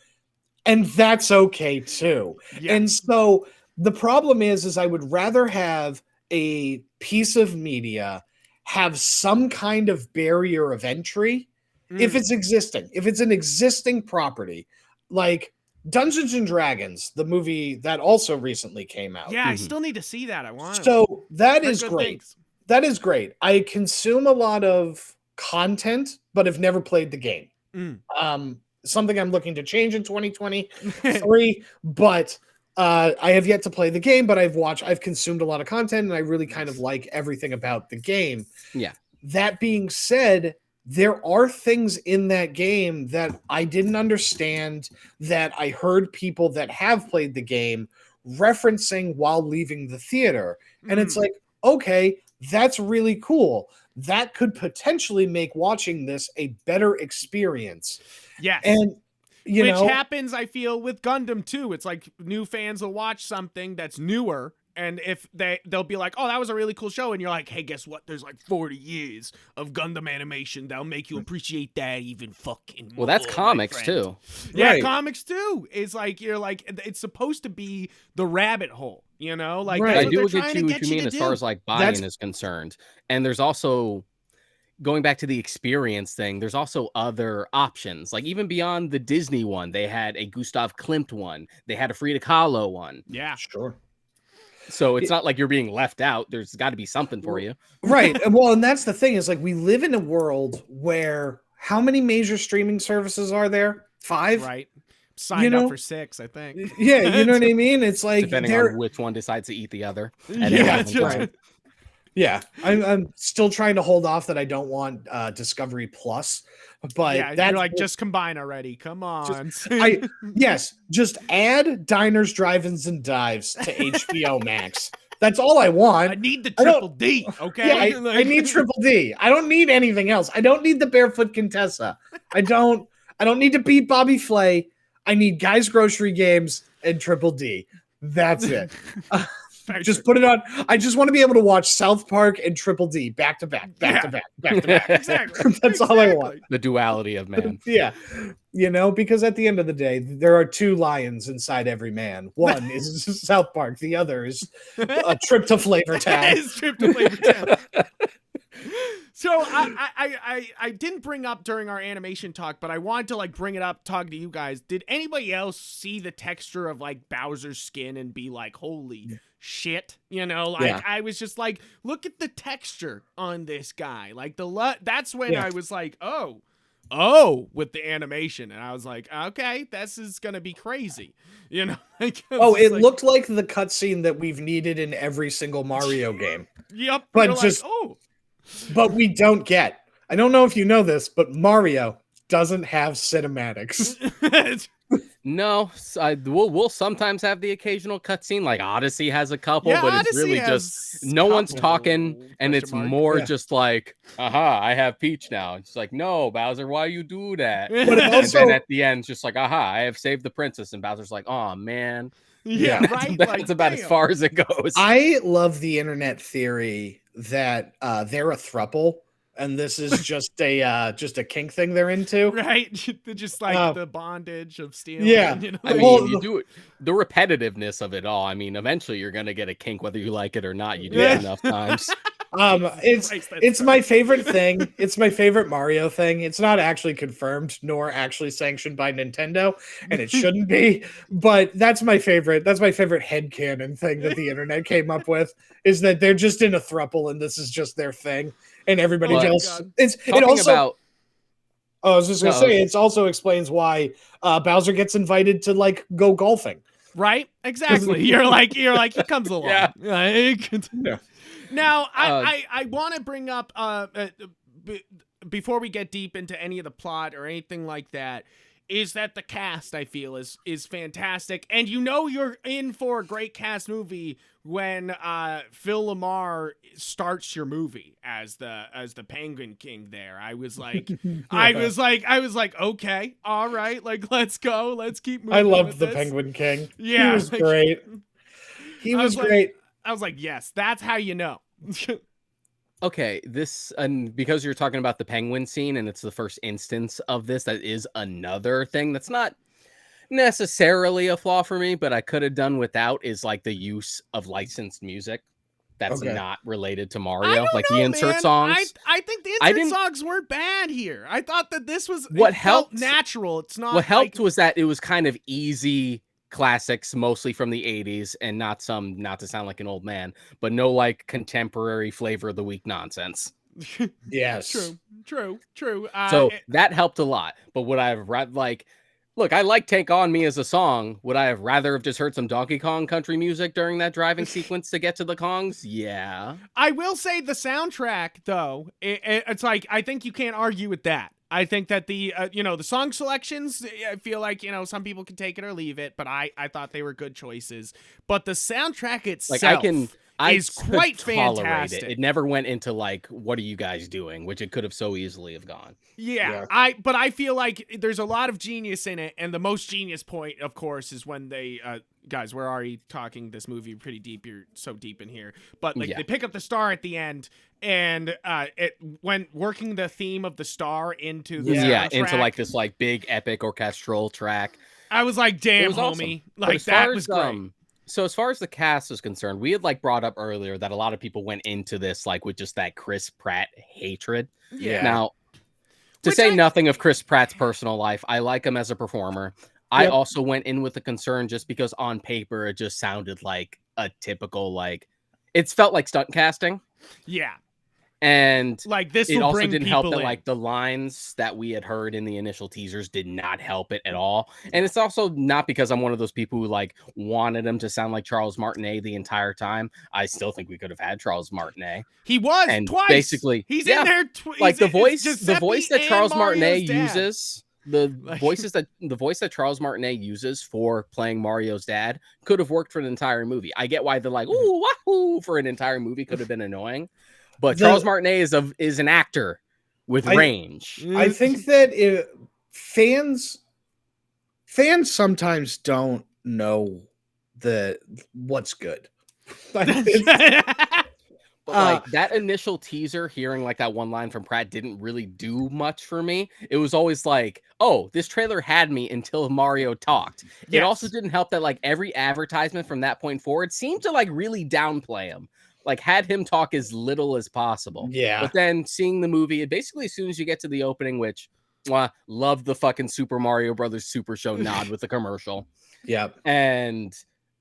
and that's okay too. And so the problem is I would rather have a piece of media have some kind of barrier of entry if it's existing, if it's an existing property, like Dungeons and Dragons, the movie that also recently came out. Yeah, I still need to see that. I want. So that is great. That is great. I consume a lot of content, but have never played the game. Something I'm looking to change in 2023, but I have yet to play the game, but I've consumed a lot of content and I really kind of like everything about the game. Yeah. That being said, there are things in that game that I didn't understand, that I heard people that have played the game referencing while leaving the theater. And it's like, okay, that's really cool. That could potentially make watching this a better experience. Yes. And which happens, I feel, with Gundam too. It's like new fans will watch something that's newer, and if they'll be like, "Oh, that was a really cool show," and you're like, "Hey, guess what? There's like 40 years of Gundam animation that'll make you appreciate that even fucking more." Well, that's comics too. Yeah, right. Comics too. It's like you're like it's supposed to be the rabbit hole, you know? Like I do get you what you mean as far as like buying is concerned, and there's also. Going back to the experience thing, there's also other options. Like even beyond the Disney one, they had a Gustav Klimt one. They had a Frida Kahlo one. Yeah, sure. So it's not like you're being left out. There's got to be something for you. Right. Well, and that's the thing is like we live in a world where how many major streaming services are there? 5? Right. Signed up for 6, I think. Yeah, you know what I mean? It's like depending on which one decides to eat the other. Yeah, I'm still trying to hold off that I don't want Discovery Plus, but you're like just combine already. Come on, just add Diners, Drive-ins, and Dives to HBO Max. That's all I want. I need the triple D. Okay, yeah, I need triple D. I don't need anything else. I don't need the Barefoot Contessa. I don't need to beat Bobby Flay. I need Guys Grocery Games and Triple D. That's it. Just put it on. I just want to be able to watch South Park and Triple D back to back. Exactly. That's all I want. The duality of man. Yeah. Because at the end of the day, there are 2 lions inside every man. One is South Park. The other is a trip to Flavor Town. Trip to Flavor Town. So I didn't bring up during our animation talk, but I wanted to like bring it up, talk to you guys. Did anybody else see the texture of like Bowser's skin and be like, holy shit? I was just like, look at the texture on this guy. Like that's when I was like, oh, with the animation. And I was like, okay, this is going to be crazy. It looked like the cutscene that we've needed in every single Mario game. Yep. But just, but we don't get. I don't know if you know this, but Mario doesn't have cinematics. No, we'll sometimes have the occasional cutscene. Like Odyssey has a couple, but Odyssey it's really just no one's talking, and it's more just like, aha, I have Peach now. It's like, no, Bowser, why you do that? But and then at the end, it's just like, aha, I have saved the princess, and Bowser's like, oh man, right. That's about as far as it goes. I love the internet theory that they're a throuple. And this is just a kink thing they're into, right? Just like the bondage of stealing. Yeah, I mean, you do it. The repetitiveness of it all. I mean, eventually you're gonna get a kink whether you like it or not. You do it enough times. It's my favorite thing. It's my favorite Mario thing. It's not actually confirmed nor actually sanctioned by Nintendo, and it shouldn't be. But that's my favorite. That's my favorite headcanon thing that the internet came up with, is that they're just in a throuple and this is just their thing. And everybody else. I was just gonna say, it also explains why Bowser gets invited to like go golfing. Right? Exactly. You're like, he comes along. Yeah. Like, Yeah. now, I want to bring up, before we get deep into any of the plot or anything like that, is that the cast, I feel, is fantastic. And you're in for a great cast movie when Phil Lamar starts your movie as the Penguin King there. I was like, I was like, okay, all right, like, let's go. Let's keep moving. I loved with the this. Penguin King. Yeah. He was great. He was great. I was like, yes, that's how you know. Okay, this, and because you're talking about the penguin scene and it's the first instance of this, that is another thing that's not necessarily a flaw for me, but I could have done without, is like the use of licensed music that's not related to Mario. I don't like know, the insert man. songs. I think the insert songs weren't bad here. I thought that this was what it helped felt natural. It's not what helped was that it was kind of easy classics, mostly from the 80s, and not to sound like an old man, but no like contemporary flavor of the week nonsense. Yes. True. So that helped a lot. But would I have look, I like Take On Me as a song. Would I have rather have just heard some Donkey Kong country music during that driving sequence to get to the Kongs? Yeah. I will say the soundtrack, though, it's like, I think you can't argue with that. I think that the song selections, I feel like, some people can take it or leave it, but I thought they were good choices. But the soundtrack itself is quite fantastic. It never went into like, what are you guys doing? Which it could have so easily have gone. Yeah. But I feel like there's a lot of genius in it, and the most genius point, of course, is when they guys, we're already talking this movie pretty deep. You're so deep in here, but like they pick up the star at the end, and when working the theme of the star into the soundtrack, into like this like big epic orchestral track. I was like, damn, homie, awesome. like that was great. So as far as the cast is concerned, we had like brought up earlier that a lot of people went into this like with just that Chris Pratt hatred. Yeah. Now, to say nothing of Chris Pratt's personal life, I like him as a performer. I also went in with a concern just because on paper it just sounded like a typical it felt like stunt casting. Yeah. And like this, it also didn't help that like the lines that we had heard in the initial teasers did not help it at all. And it's also not because I'm one of those people who like wanted him to sound like Charles Martinet the entire time. I still think we could have had Charles Martinet. He was and twice. Basically, he's in there. Like the voice that Charles Martinet uses. The voice that Charles Martinet uses for playing Mario's dad could have worked for an entire movie. I get why they're like, ooh, wahoo, for an entire movie could have been annoying. But Charles Martinet is an actor with range. I think that fans sometimes don't know what's good. But like that initial teaser, hearing like that one line from Pratt didn't really do much for me. It was always like, oh, this trailer had me until Mario talked. Yes. It also didn't help that like every advertisement from that point forward seemed to like really downplay him. Like had him talk as little as possible. Yeah. But then seeing the movie, it basically as soon as you get to the opening, which love the fucking Super Mario Brothers Super Show nod with the commercial. Yeah. And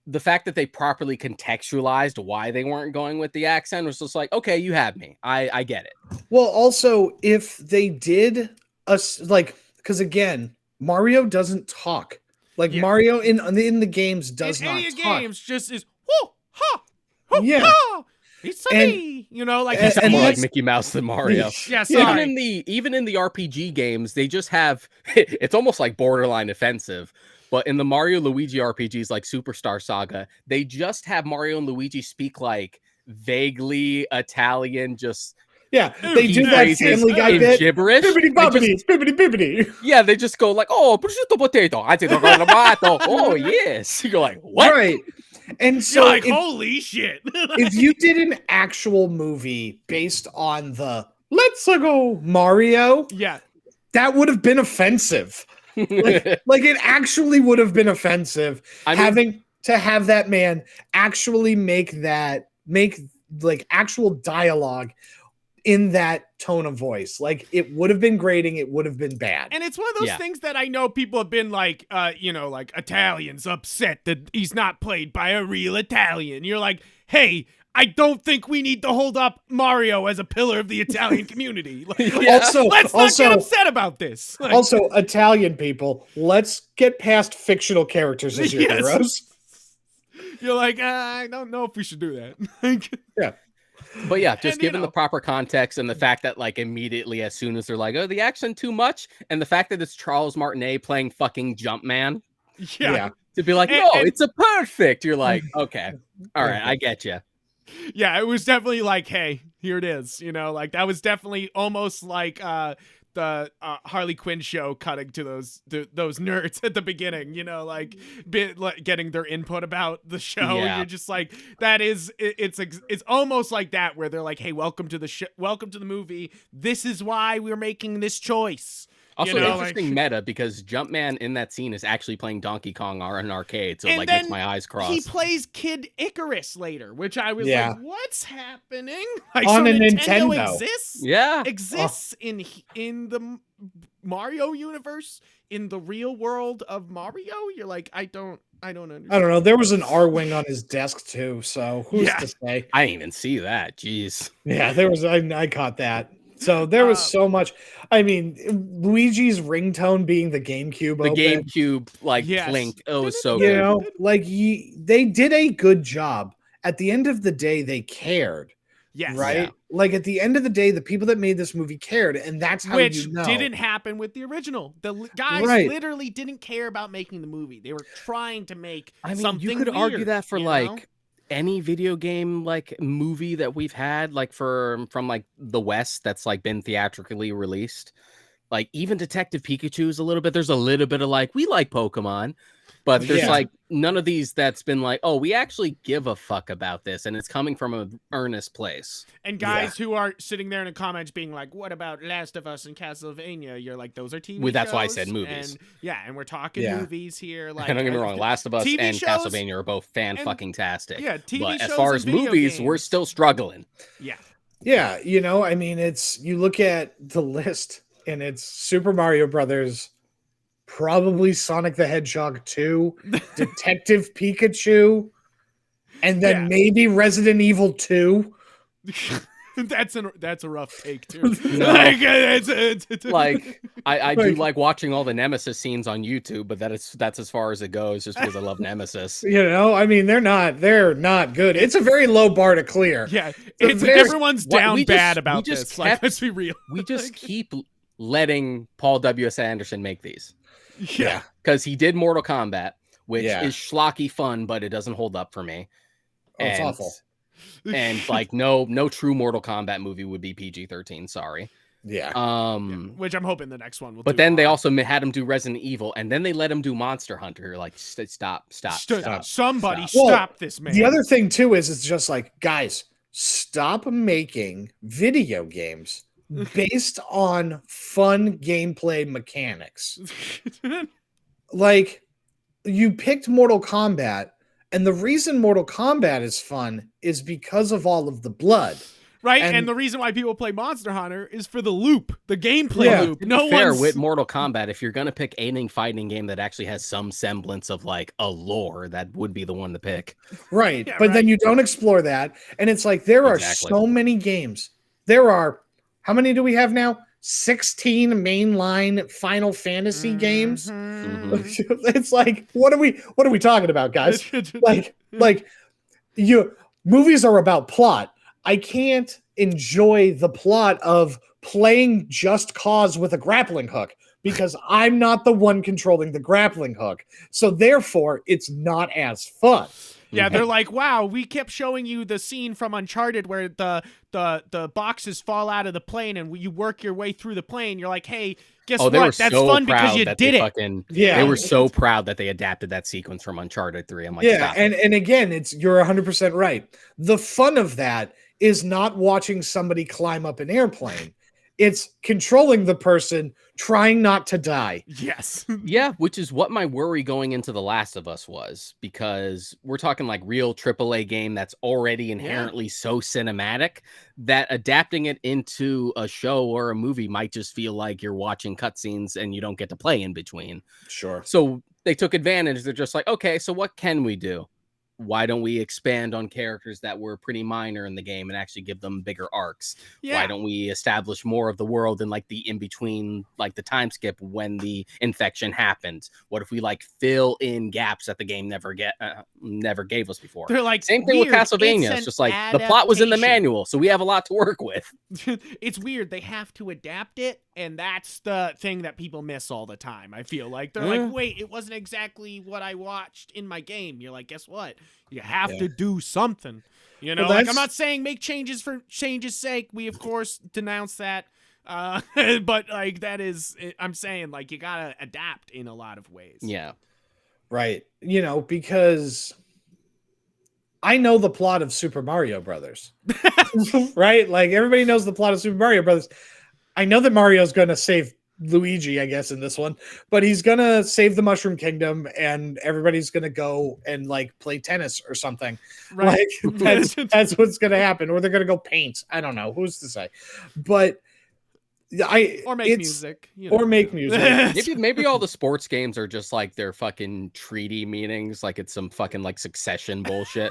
the fact that they properly contextualized why they weren't going with the accent was just like, okay, you have me. I get it. Well, also, if they did because again, Mario doesn't talk. Mario in the games does not talk. Games just is whoo ha whoo ha. It's me, like he's more like Mickey Mouse than Mario. Yeah, sorry. Even in the RPG games, they just have it's almost like borderline offensive. But in the Mario Luigi RPGs like Superstar Saga, they just have Mario and Luigi speak like vaguely Italian, just they do that Family Guy bit. Gibberish. Bibbidi. Yeah, they just go like, oh, prosciutto potato. I say tomato. Oh yes. You're like, what? Right. And so you're like, holy shit. If you did an actual movie based on the Let's Go Mario, that would have been offensive. like it actually would have been offensive having to have that man actually make like actual dialogue in that tone of voice. Like it would have been grating, it would have been bad. And it's one of those things that I know people have been like, like Italians upset that he's not played by a real Italian. You're like, hey, I don't think we need to hold up Mario as a pillar of the Italian community. Let's not get upset about this. Also, Italian people, let's get past fictional characters as your heroes. You're like, I don't know if we should do that. Like, Yeah. But yeah, just And, you given the know. proper context and the fact that like immediately as soon as they're like, oh, the action too much, and the fact that it's Charles Martinet playing fucking Jumpman, Yeah. to be like, And- no, and- it's a perfect. You're like, okay, all right, I get you. Yeah, it was definitely like, hey, here it is. You know, like that was definitely almost like the Harley Quinn show cutting to those nerds at the beginning. You know, like, getting their input about the show. Yeah. You're just like, that is it's almost like that where they're like, hey, welcome to the welcome to the movie. This is why we're making this choice. Also, You know, interesting like, meta because Jumpman in that scene is actually playing Donkey Kong in an arcade, so it And like makes then my eyes cross. he plays Kid Icarus later, which I was Yeah. like, what's happening? Like, On so a Nintendo Nintendo. exists? Yeah, Exists in the Mario universe, in the real world of Mario. You're like, I don't understand. I don't know. There was an R wing on his desk too, so who's Yeah. to say? I didn't even see that. Jeez. Yeah, there was. I caught that. So there was so much. I mean, Luigi's ringtone being the GameCube. The open, GameCube like Yes. Plink. Oh, it was so you good. know, like they did a good job. At the end of the day, they cared, Yes. right? Yeah. Like at the end of the day, the people that made this movie cared, and that's how Which you know. didn't happen with the original. The guys Right. literally didn't care about making the movie. They were trying to make I mean, something you could argue weird, that for you like know? any video game like movie that we've had, like from like the West that's like been theatrically released. Like even Detective Pikachu is a little bit. There's a little bit of like we like Pokemon, but there's Yeah. like none of these that's been like, oh, we actually give a fuck about this, and it's coming from an earnest place. And guys who are sitting there in the comments being like, "What about Last of Us and Castlevania?" You're like, "Those are TV Well, that's shows." why I said movies. And yeah, and we're talking Yeah. movies here. Like, And don't get me wrong, Last of Us TV and shows Castlevania are both fan and- fucking tastic. yeah, TV but as shows far and as video movies, we're games. still struggling. Yeah, Yeah, you know, I mean, it's you look at the list, and it's Super Mario Brothers, probably Sonic the Hedgehog 2, Detective Pikachu, and then Yeah. maybe Resident Evil 2. that's a rough take too. No. Like, it's Like I do Like- like watching all the Nemesis scenes on YouTube, but that's as far as it goes, just because I love Nemesis. You know, I mean, they're not good. It's a very low bar to clear. yeah, So it's there's- everyone's What- down we bad just- about we just this. Like, kept- let's be real. We just Like, keep letting Paul W.S. Anderson make these yeah. because he did Mortal Kombat, which Yeah. is schlocky fun, but it doesn't hold up for me. Oh, it's awful. And like no true Mortal Kombat movie would be PG-13. Sorry. Yeah. Which I'm hoping the next one will. But do then they R. also had him do Resident Evil, and then they let him do Monster Hunter. You're like, stop. Somebody Well, stop this man. The other thing too is it's just like, guys, stop making video games based on fun gameplay mechanics. Like, you picked Mortal Kombat, and the reason Mortal Kombat is fun is because of all of the blood. Right, And- and the reason why people play Monster Hunter is for the loop, the gameplay Yeah. loop. To be No fair, one's with Mortal Kombat, if you're gonna pick any fighting game that actually has some semblance of like a lore, that would be the one to pick. Right. Yeah, But then right. you don't explore that. And it's like there are Exactly. so many games. There are, how many do we have now? 16 mainline Final Fantasy games. Mhm. It's like, what are we talking about, guys? like movies are about plot. I can't enjoy the plot of playing Just Cause with a grappling hook because I'm not the one controlling the grappling hook. So therefore, it's not as fun. Yeah, they're like, wow, we kept showing you the scene from Uncharted where the boxes fall out of the plane and you work your way through the plane. You're like, hey, guess Oh, they were what? That's so fun because proud you that did they it. fucking Yeah. they were so proud that they adapted that sequence from Uncharted 3. I'm like, Yeah, stop it. and again, you're 100% right. The fun of that is not watching somebody climb up an airplane. It's controlling the person, trying not to die. Yes. Yeah, which is what my worry going into The Last of Us was, because we're talking like real AAA game that's already inherently so cinematic that adapting it into a show or a movie might just feel like you're watching cutscenes and you don't get to play in between. Sure. So they took advantage. They're just like, okay, so what can we do? why don't we expand on characters that were pretty minor in the game and actually give them bigger arcs? Yeah. Why don't we establish more of the world in like the in between, like the time skip when the infection happened? What if we like fill in gaps that the game never gave us before? They're like, Same thing with weird, Castlevania. It's just like the plot was in the manual, so we have a lot to work with. It's weird. They have to adapt it, and that's the thing that people miss all the time. I feel like they're like, wait, it wasn't exactly what I watched in my game. You're like, guess what? You have to do something. You know, like I'm not saying make changes for change's sake. We of course denounce that. But like that is, I'm saying like you gotta adapt in a lot of ways. Yeah. Right. You know, because I know the plot of Super Mario Brothers. Right? Like everybody knows the plot of Super Mario Brothers. I know that Mario's going to save Luigi, I guess, in this one, but he's going to save the Mushroom Kingdom and everybody's going to go and like play tennis or something. Right. Like that's what's going to happen. Or they're going to go paint. I don't know. Who's to say? But or make music. You know. Or make music. Maybe all the sports games are just like their fucking treaty meetings, like it's some fucking like Succession bullshit.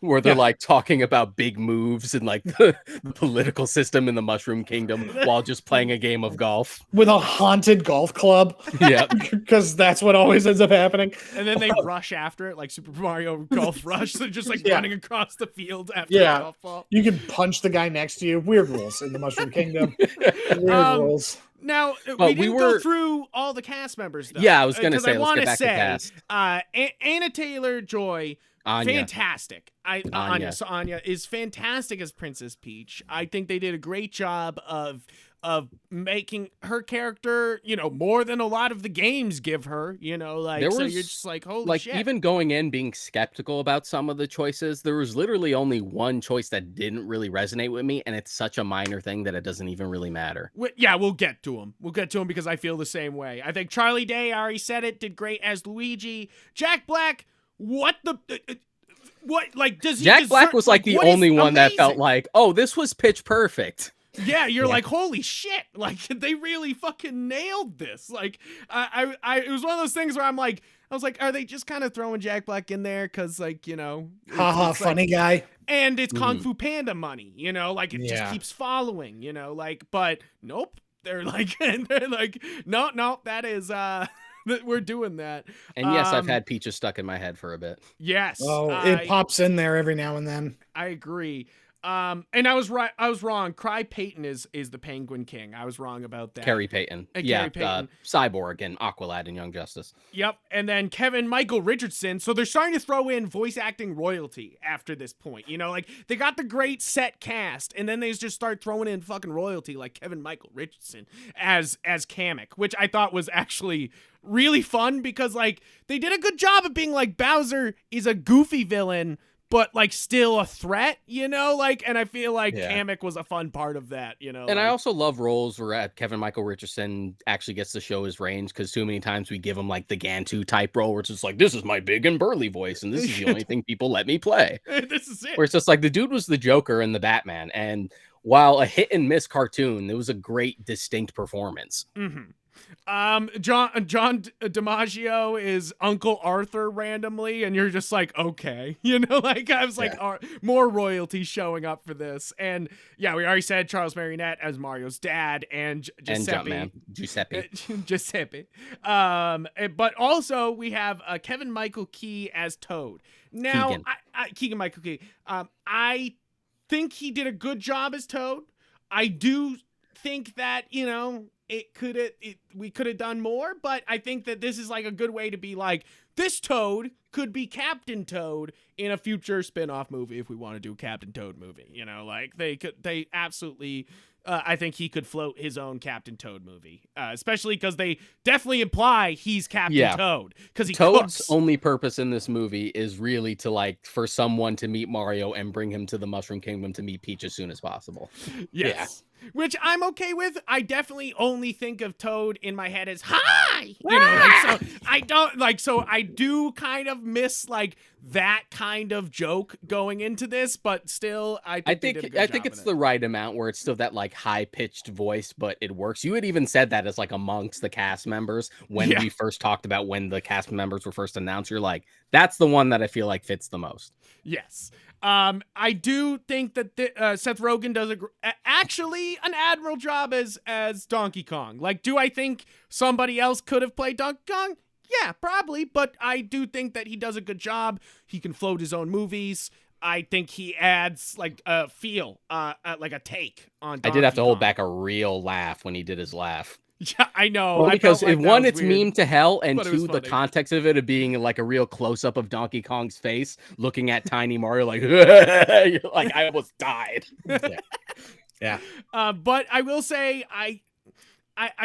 Where they're like talking about big moves and like the political system in the Mushroom Kingdom while just playing a game of golf with a haunted golf club. Yeah, because that's what always ends up happening. And then they rush after it, like Super Mario Golf Rush. They're just like running across the field after the golf ball. You can punch the guy next to you. Weird rules in the Mushroom Kingdom. Weird rules. Now, we didn't go through all the cast members, though. Yeah, I was going to say, let's get back to cast. Anna Taylor-Joy, Anya. fantastic. Anya is fantastic as Princess Peach. I think they did a great job of making her character, you know, more than a lot of the games give her, you know, like, so you're just like, holy shit. Even going in being skeptical about some of the choices, there was literally only one choice that didn't really resonate with me, and it's such a minor thing that it doesn't even really matter. We'll get to him. We'll get to him because I feel the same way. I think Charlie Day, I already said it, did great as Luigi. Jack Black, what does he Jack Black was like the only one that felt like, oh, this was pitch perfect. Yeah, you're like, holy shit! Like they really fucking nailed this. Like, it was one of those things where I was like, are they just kind of throwing Jack Black in there because, like, you know, funny guy, and it's Kung Fu Panda money, you know, like it just keeps following, you know, like, but nope, they're like, no, that is we're doing that. And yes, I've had Peaches stuck in my head for a bit. Yes. Oh, it pops in there every now and then. I agree. And I was right. I was wrong. Cry Payton is the Penguin King. I was wrong about that. Carrie Payton. Carrie Payton. Cyborg and Aqualad and Young Justice. Yep. And then Kevin Michael Richardson. So they're starting to throw in voice acting royalty after this point. You know, like they got the great set cast, and then they just start throwing in fucking royalty like Kevin Michael Richardson as Kamek, which I thought was actually really fun because like they did a good job of being like Bowser is a goofy villain but like still a threat, you know, like, and I feel like Kamek was a fun part of that, you know. And I also love roles where Kevin Michael Richardson actually gets to show his range, because too many times we give him like the Gantu type role where it's just like, this is my big and burly voice and this is the only thing people let me play. This is it. Where it's just like the dude was the Joker and the Batman, and while a hit and miss cartoon, it was a great distinct performance. Mm-hmm. John DiMaggio is Uncle Arthur randomly, and you're just like, okay, you know, like I was like, more royalty showing up for this. And yeah, we already said Charles Martinet as Mario's dad, and Giuseppe. Giuseppe. But also we have Kevin Michael Key as Toad. Now, Keegan Michael Key. I think he did a good job as Toad. I do think that, you know, we could have done more, but I think that this is like a good way to be like, this Toad could be Captain Toad in a future spin-off movie if we want to do a Captain Toad movie, you know, like they absolutely, I think he could float his own Captain Toad movie, especially because they definitely imply he's Captain Toad, because Toad's cooks. Only purpose in this movie is really to like for someone to meet Mario and bring him to the Mushroom Kingdom to meet Peach as soon as possible. Yes. Yeah. Which I'm okay with. I definitely only think of Toad in my head as hi, you know, like, so I don't like, so I do kind of miss like that kind of joke going into this, but still, I think they did a good I job think with it's it. the right amount where it's still that like high pitched voice, but it works. You had even said that as like amongst the cast members when Yeah. we first talked about when the cast members were first announced. You're like, that's the one that I feel like fits the most. Yes. I do think that Seth Rogen does actually an admirable job as Donkey Kong. Like, do I think somebody else could have played Donkey Kong? Yeah, probably, but I do think that he does a good job. He can float his own movies. I think he adds like a feel, like a take on Donkey I did have to hold Kong. back a real laugh when he did his laugh. Yeah, I know. Well, I because felt like if that one, was it's weird, meme to hell, and but it was two, the funny. context of it being like a real close up of Donkey Kong's face, looking at Tiny Mario, like, you're like I almost died. Yeah. But I will say, I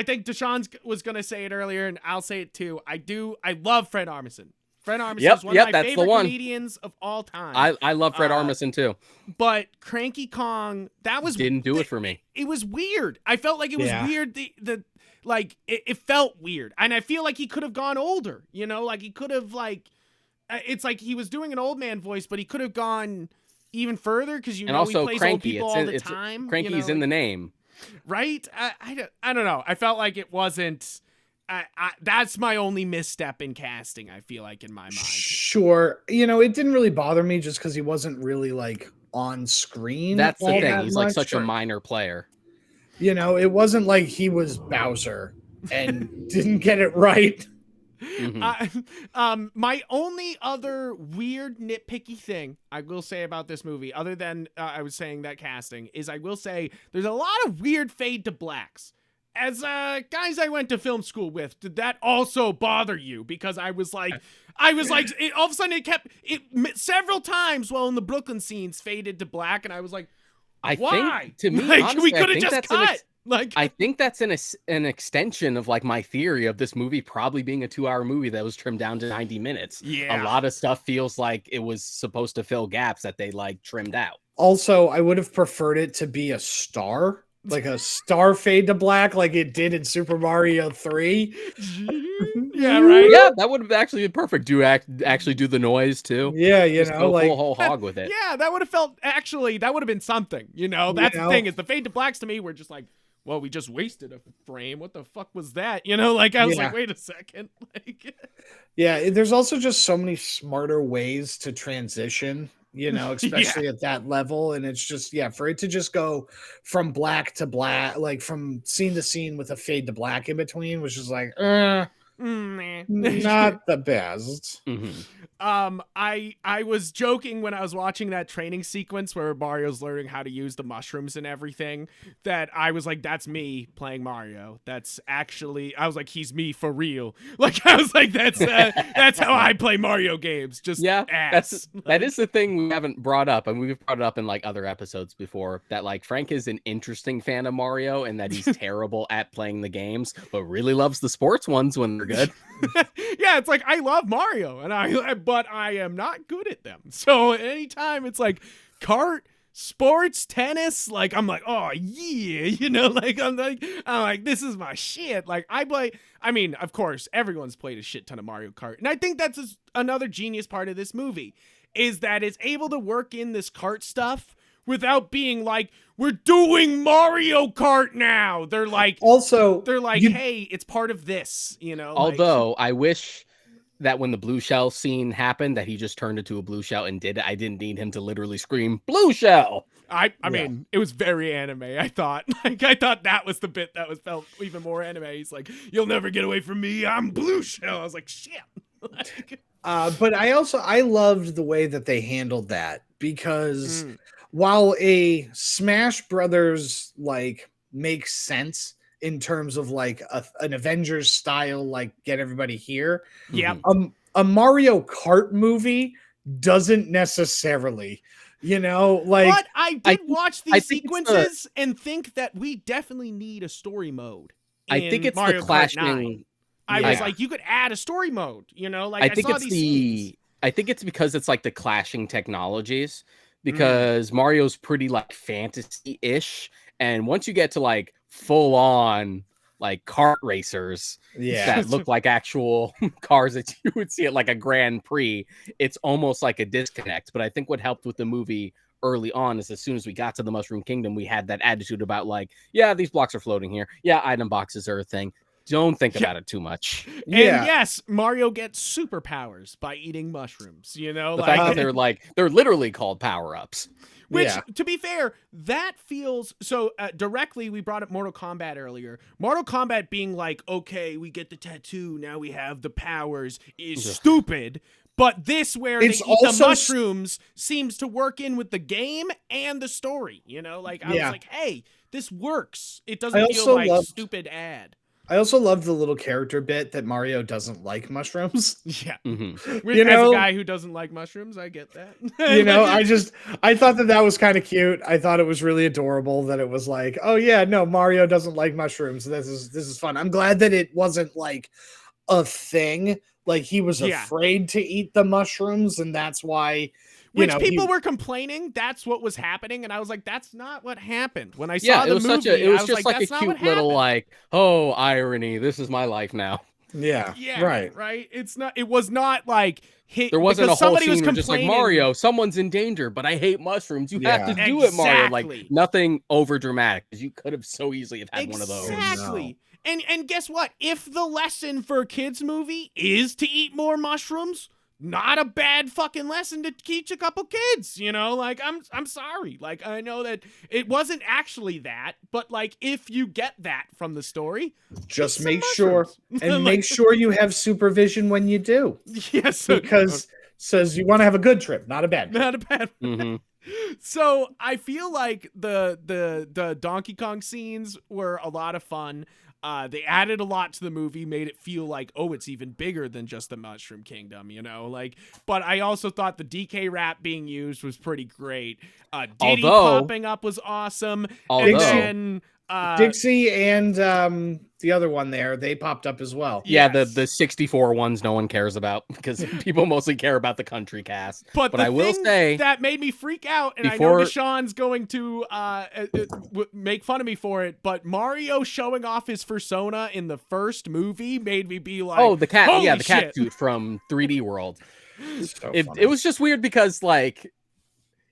think Deshaun was gonna say it earlier, and I'll say it too. I love Fred Armisen. Fred Armisen is one of my that's the favorite one. comedians of all time. I love Fred Armisen too. But Cranky Kong, that was Didn't do it for me. It was weird. I felt like it was weird. It felt weird, and I feel like he could have gone older. You know, like he could have it's like he was doing an old man voice, but he could have gone even further because he plays Cranky. old people all the time. Cranky's in the name, right? I don't know. I felt like it wasn't. That's my only misstep in casting, I feel like, in my mind. Sure. It didn't really bother me just because he wasn't really like on screen. That's the thing. that He's like much. such a minor player. It wasn't like he was Bowser and didn't get it right. Mm-hmm. My only other weird nitpicky thing I will say about this movie, other than I was saying that casting, is I will say there's a lot of weird fade to blacks. As guys I went to film school with, did that also bother you? Because I was like, all of a sudden it several times while in the Brooklyn scenes faded to black, and I was like, why? Think, to me, like, honestly, we could have just cut. I think that's an extension of like my theory of this movie probably being a 2-hour movie that was trimmed down to 90 minutes. Yeah. A lot of stuff feels like it was supposed to fill gaps that they like trimmed out. Also, I would have preferred it to be a star, like a star fade to black, like it did in Super Mario 3. Yeah, right. Yeah, that would have actually been perfect. Actually do the noise too. Yeah, Just go full whole hog with it. Yeah, that would have been something. That's the thing, is the fade to blacks to me were just like, well, we just wasted a frame. What the fuck was that? I was like, wait a second. Yeah, there's also just so many smarter ways to transition, especially at that level. And it's just, for it to just go from black to black, like from scene to scene with a fade to black in between was just like, not the best. Mm-hmm. I was joking when I was watching that training sequence where Mario's learning how to use the mushrooms and everything, that I was like, that's me playing Mario. That's actually, I was like, he's me for real. Like, I was like, that's how I play Mario games. Just ass. That is the thing we haven't brought up, and we've brought it up in like other episodes before, that like Frank is an interesting fan of Mario and that he's terrible at playing the games, but really loves the sports ones when they're good. Yeah, it's like, I love Mario but I am not good at them. So anytime it's like kart, sports, tennis, like I'm like, oh yeah, I'm like, this is my shit. Like of course, everyone's played a shit ton of Mario Kart. And I think that's another genius part of this movie, is that it's able to work in this kart stuff without being like, we're doing Mario Kart now. They're like, hey, it's part of this, Although I wish that when the blue shell scene happened, that he just turned into a blue shell and did it. I didn't need him to literally scream blue shell. I mean, it was very anime. I thought that was the bit that felt even more anime. He's like, you'll never get away from me. I'm blue shell. I was like, shit. But I loved the way that they handled that, because while a Smash Brothers like makes sense in terms of like an Avengers style, like get everybody here. Yeah. A Mario Kart movie doesn't necessarily, But I did watch these sequences and think that we definitely need a story mode. I think it's Mario the clashing. Kart 9. I was like, you could add a story mode, I think it's scenes. I think it's because it's like the clashing technologies, because Mario's pretty like fantasy-ish, and once you get to like full on like kart racers Yeah. that look like actual cars that you would see at like a Grand Prix. It's almost like a disconnect. But I think what helped with the movie early on is as soon as we got to the Mushroom Kingdom, we had that attitude about like, yeah, these blocks are floating here. Yeah, item boxes are a thing. Don't think about it too much. And yes, Mario gets superpowers by eating mushrooms, you know? The fact that they're literally called power-ups. Which, to be fair, that feels so directly. We brought up Mortal Kombat earlier. Mortal Kombat being like, okay, we get the tattoo, now we have the powers, is stupid. But this, where they eat the mushrooms, seems to work in with the game and the story. You know, like I was like, hey, this works. It doesn't feel like stupid ad. I also love the little character bit that Mario doesn't like mushrooms. Yeah. Mm-hmm. You know, as a guy who doesn't like mushrooms, I get that. You know, I thought that was kind of cute. I thought it was really adorable that it was like, oh yeah, no, Mario doesn't like mushrooms. This is fun. I'm glad that it wasn't like a thing. Like he was afraid to eat the mushrooms, and that's why. Which people were complaining that's what was happening, and I was like, that's not what happened. When I saw the movie, it was just like a cute little like, oh, irony. This is my life now. Yeah, right. It was not like there wasn't a whole scene where just like Mario, someone's in danger, but I hate mushrooms. You have to do it, Mario. Like nothing over dramatic because you could have so easily have had one of those. Exactly. And guess what? If the lesson for a kids movie is to eat more mushrooms, not a bad fucking lesson to teach a couple kids, you know? Like, I'm sorry. Like, I know that it wasn't actually that, but, like, if you get that from the story, just make sure, and make sure you have supervision when you do. Yes. Because says you want to have a good trip, not a bad trip. Not a bad mm-hmm. So, I feel like the Donkey Kong scenes were a lot of fun. They added a lot to the movie, made it feel like, oh, it's even bigger than just the Mushroom Kingdom, you know? Like, but I also thought the DK rap being used was pretty great. Diddy popping up was awesome. And then Dixie and the other one there, they popped up as well. Yeah, the 64 ones no one cares about because people mostly care about the country cast. But I will say that made me freak out, and I know Deshaun's going to make fun of me for it, but Mario showing off his persona in the first movie made me be like, oh, the cat, holy the cat shit. suit from 3D World. So it was just weird because like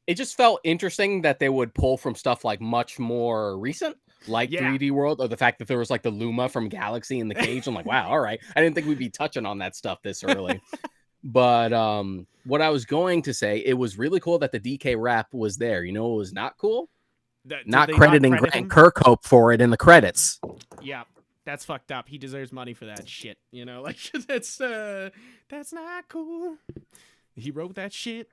it just felt interesting that they would pull from stuff like much more recent. Like 3D World, or the fact that there was like the Luma from Galaxy in the cage. I'm like, wow, all right. I didn't think we'd be touching on that stuff this early. But what I was going to say, it was really cool that the DK rap was there. You know what was not cool? Not crediting Grant Kirkhope for it in the credits. Yeah, that's fucked up. He deserves money for that shit. You know, like that's not cool. He wrote that shit.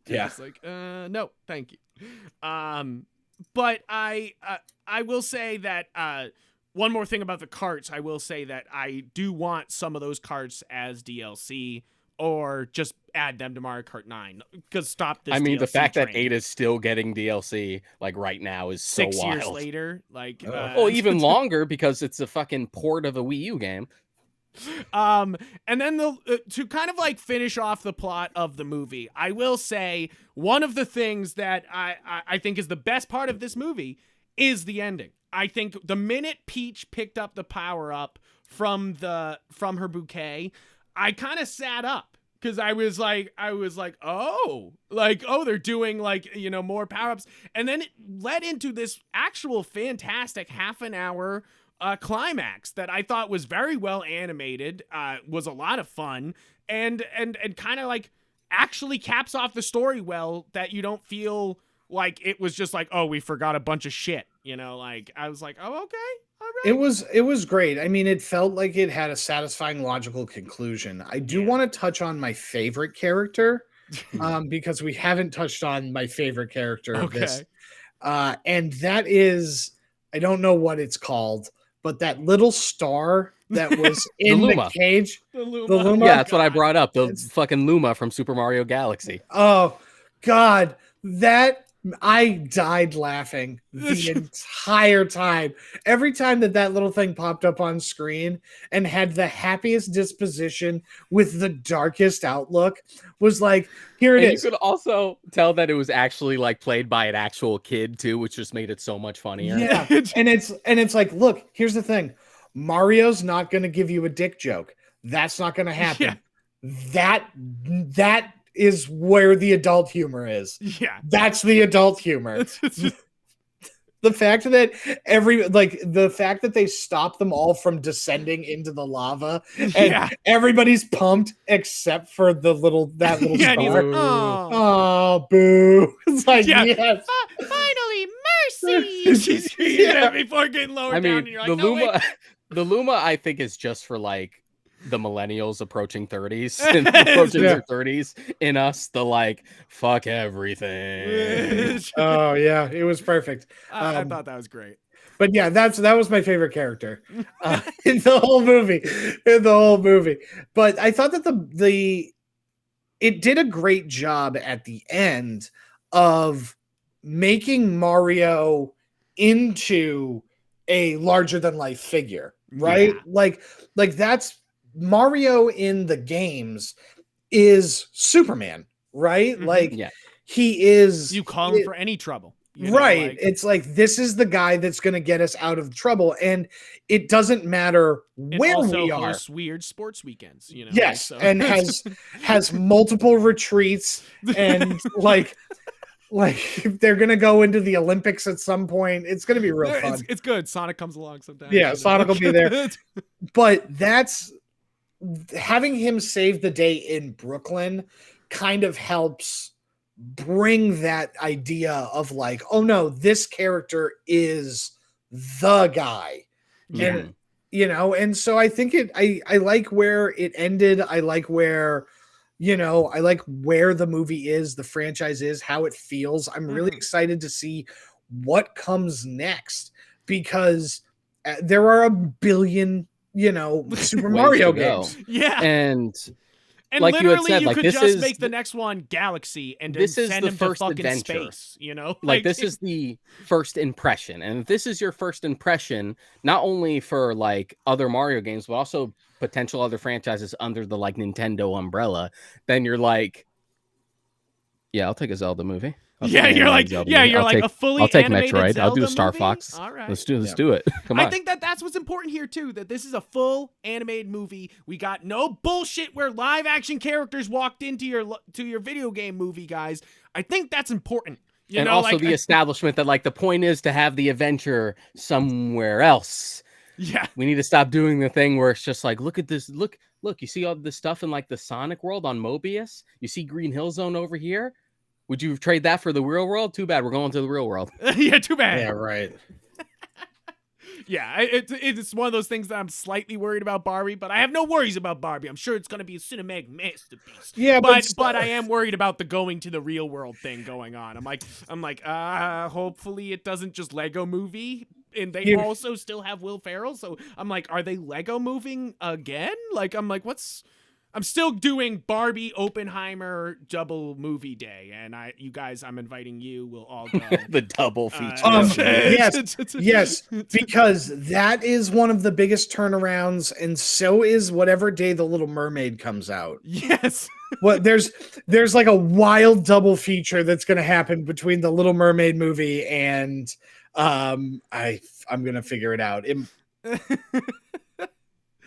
Yeah. It's like, no, thank you. But I will say that one more thing about the carts. I will say that I do want some of those carts as DLC or just add them to Mario Kart 9. Because stop this. I mean, DLC the fact train. that 8 is still getting DLC like right now is so 6 wild. years later, like well, even longer because it's a fucking port of a Wii U game. And then to kind of like finish off the plot of the movie, I will say one of the things that I think is the best part of this movie is the ending. I think the minute Peach picked up the power up from her bouquet, I kind of sat up because I was like, oh, they're doing like, you know, more power ups, and then it led into this actual fantastic half an hour climax that I thought was very well animated, was a lot of fun, and kind of like actually caps off the story well, that you don't feel like it was just like, oh, we forgot a bunch of shit, you know? Like I was like, oh, okay, all right. It was great. I mean, it felt like it had a satisfying logical conclusion. I do want to touch on my favorite character, because we haven't touched on my favorite character of this, and that is, I don't know what it's called, but that little star that was in the cage. The Luma. Yeah, that's what I brought up. The fucking Luma from Super Mario Galaxy. Oh, God. That I died laughing the entire time. Every time that little thing popped up on screen and had the happiest disposition with the darkest outlook was like, here it And you is. could also tell that it was actually like played by an actual kid too, which just made it so much funnier. Yeah. And it's like, look, here's the thing. Mario's not going to give you a dick joke. That's not going to happen. That is where the adult humor is. Yeah. That's the adult humor. The fact that the fact that they stop them all from descending into the lava and everybody's pumped except for that little Yeah, and he's star. like, Oh, boo. It's like, yes. Finally, mercy. She's before getting lower down. And you're like, the Luma, I think, is just for like the millennials approaching 30s and approaching their 30s in us, the like, fuck everything. Oh, yeah. It was perfect. I thought that was great. But yeah, that was my favorite character in the whole movie. But I thought that it did a great job at the end of making Mario into a larger than life figure, right? Yeah. Like that's Mario in the games is Superman, right? Mm-hmm. Like he is. You call him for any trouble. Right. It's like, this is the guy that's going to get us out of trouble. And it doesn't matter where we are. Hosts weird sports weekends, Yes. So. And has multiple retreats and like they're going to go into the Olympics at some point. It's going to be real fun. It's good. Sonic comes along sometimes. Yeah. Sonic will be there. But that's having him save the day in Brooklyn kind of helps bring that idea of like, oh no, this character is the guy. And and so I think I like where it ended. I like where the movie is, the franchise is, how it feels. I'm really excited to see what comes next because there are a billion Super Mario games. Yeah. And like literally, you had said, you like could this just is make the next one Galaxy and this is send the him first to fucking adventure. space, Like this is the first impression. And if this is your first impression, not only for like other Mario games, but also potential other franchises under the like Nintendo umbrella, then you're like, yeah, I'll take a Zelda movie. You're like a fully I'll take animated Metroid. Zelda I'll do Star movie? Fox. All right. Let's do it. Come on. I think that's what's important here too, that this is a full animated movie. We got no bullshit where live action characters walked into your video game movie, guys. I think that's important. Also the establishment that like the point is to have the adventure somewhere else. Yeah. We need to stop doing the thing where it's just like, look at this, look, you see all this stuff in like the Sonic world on Mobius? You see Green Hill Zone over here? Would you trade that for the real world? Too bad. We're going to the real world. Yeah, too bad. Yeah, right. Yeah, it's one of those things that I'm slightly worried about Barbie, but I have no worries about Barbie. I'm sure it's going to be a cinematic masterpiece. Yeah, but I am worried about the going to the real world thing going on. I'm like, hopefully it doesn't just Lego movie. And they also still have Will Ferrell. So I'm like, are they Lego moving again? Like, I'm still doing Barbie Oppenheimer double movie day, and I'm inviting you. We'll all go. The double feature. Yes, because that is one of the biggest turnarounds, and so is whatever day The Little Mermaid comes out. Yes. Well, there's like a wild double feature that's going to happen between the Little Mermaid movie and I'm gonna figure it out.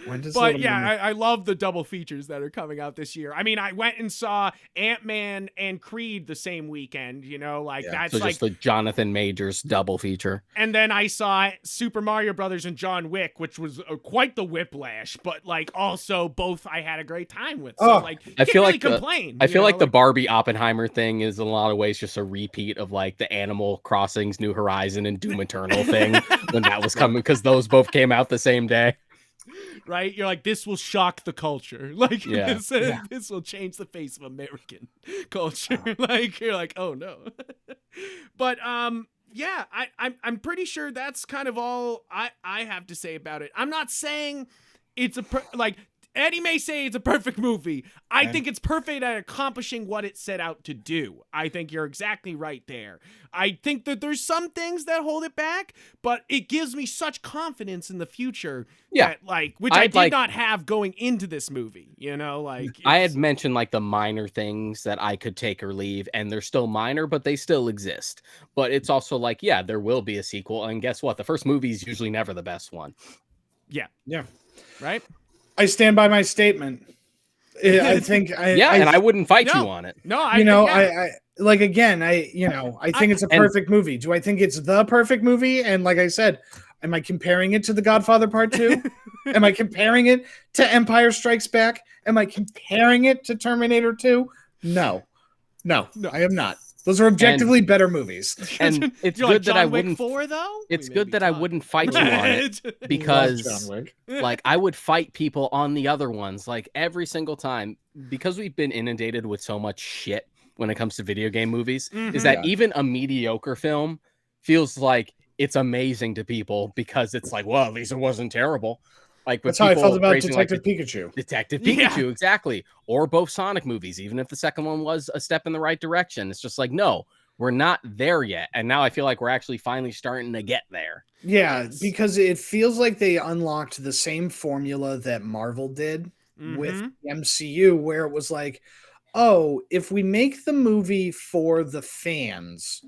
I love the double features that are coming out this year. I mean, I went and saw Ant-Man and Creed the same weekend, that's so like just the Jonathan Majors double feature. And then I saw Super Mario Brothers and John Wick, which was quite the whiplash, but like also both I had a great time with. So I feel like complain. I feel like the Barbie Oppenheimer thing is in a lot of ways just a repeat of like the Animal Crossings New Horizon and Doom Eternal thing when that was coming, because those both came out the same day. Right? You're like, this will shock the culture. Like, this will change the face of American culture. Like, you're like, oh no. But I'm pretty sure that's kind of all I have to say about it. I'm not saying it's Eddie may say it's a perfect movie. I think it's perfect at accomplishing what it set out to do. I think you're exactly right there. I think that there's some things that hold it back, but it gives me such confidence in the future that, like, which I did not have going into this movie, you know, like I had mentioned like the minor things that I could take or leave, and they're still minor, but they still exist. But it's also like, yeah, there will be a sequel, and guess what? The first movie is usually never the best one. Yeah. Right? I stand by my statement. I think and I wouldn't fight you on it. No, I like, again, I think it's a perfect movie. Do I think it's the perfect movie? And like I said, am I comparing it to The Godfather Part 2? Am I comparing it to Empire Strikes Back? Am I comparing it to Terminator 2? No, I am not. Those are objectively better movies. And it's You're good like that I John Wick wouldn't 4, though? It's good that I wouldn't fight you on it, because Love John Wick. like I would fight people on the other ones like every single time, because we've been inundated with so much shit when it comes to video game movies, is that even a mediocre film feels like it's amazing to people because it's like, well, at least it wasn't terrible. Like that's how I felt about Detective Pikachu. Detective Pikachu, exactly. Or both Sonic movies, even if the second one was a step in the right direction. It's just like, no, we're not there yet. And now I feel like we're actually finally starting to get there. Yeah, because it feels like they unlocked the same formula that Marvel did with the MCU, where it was like, oh, if we make the movie for the fans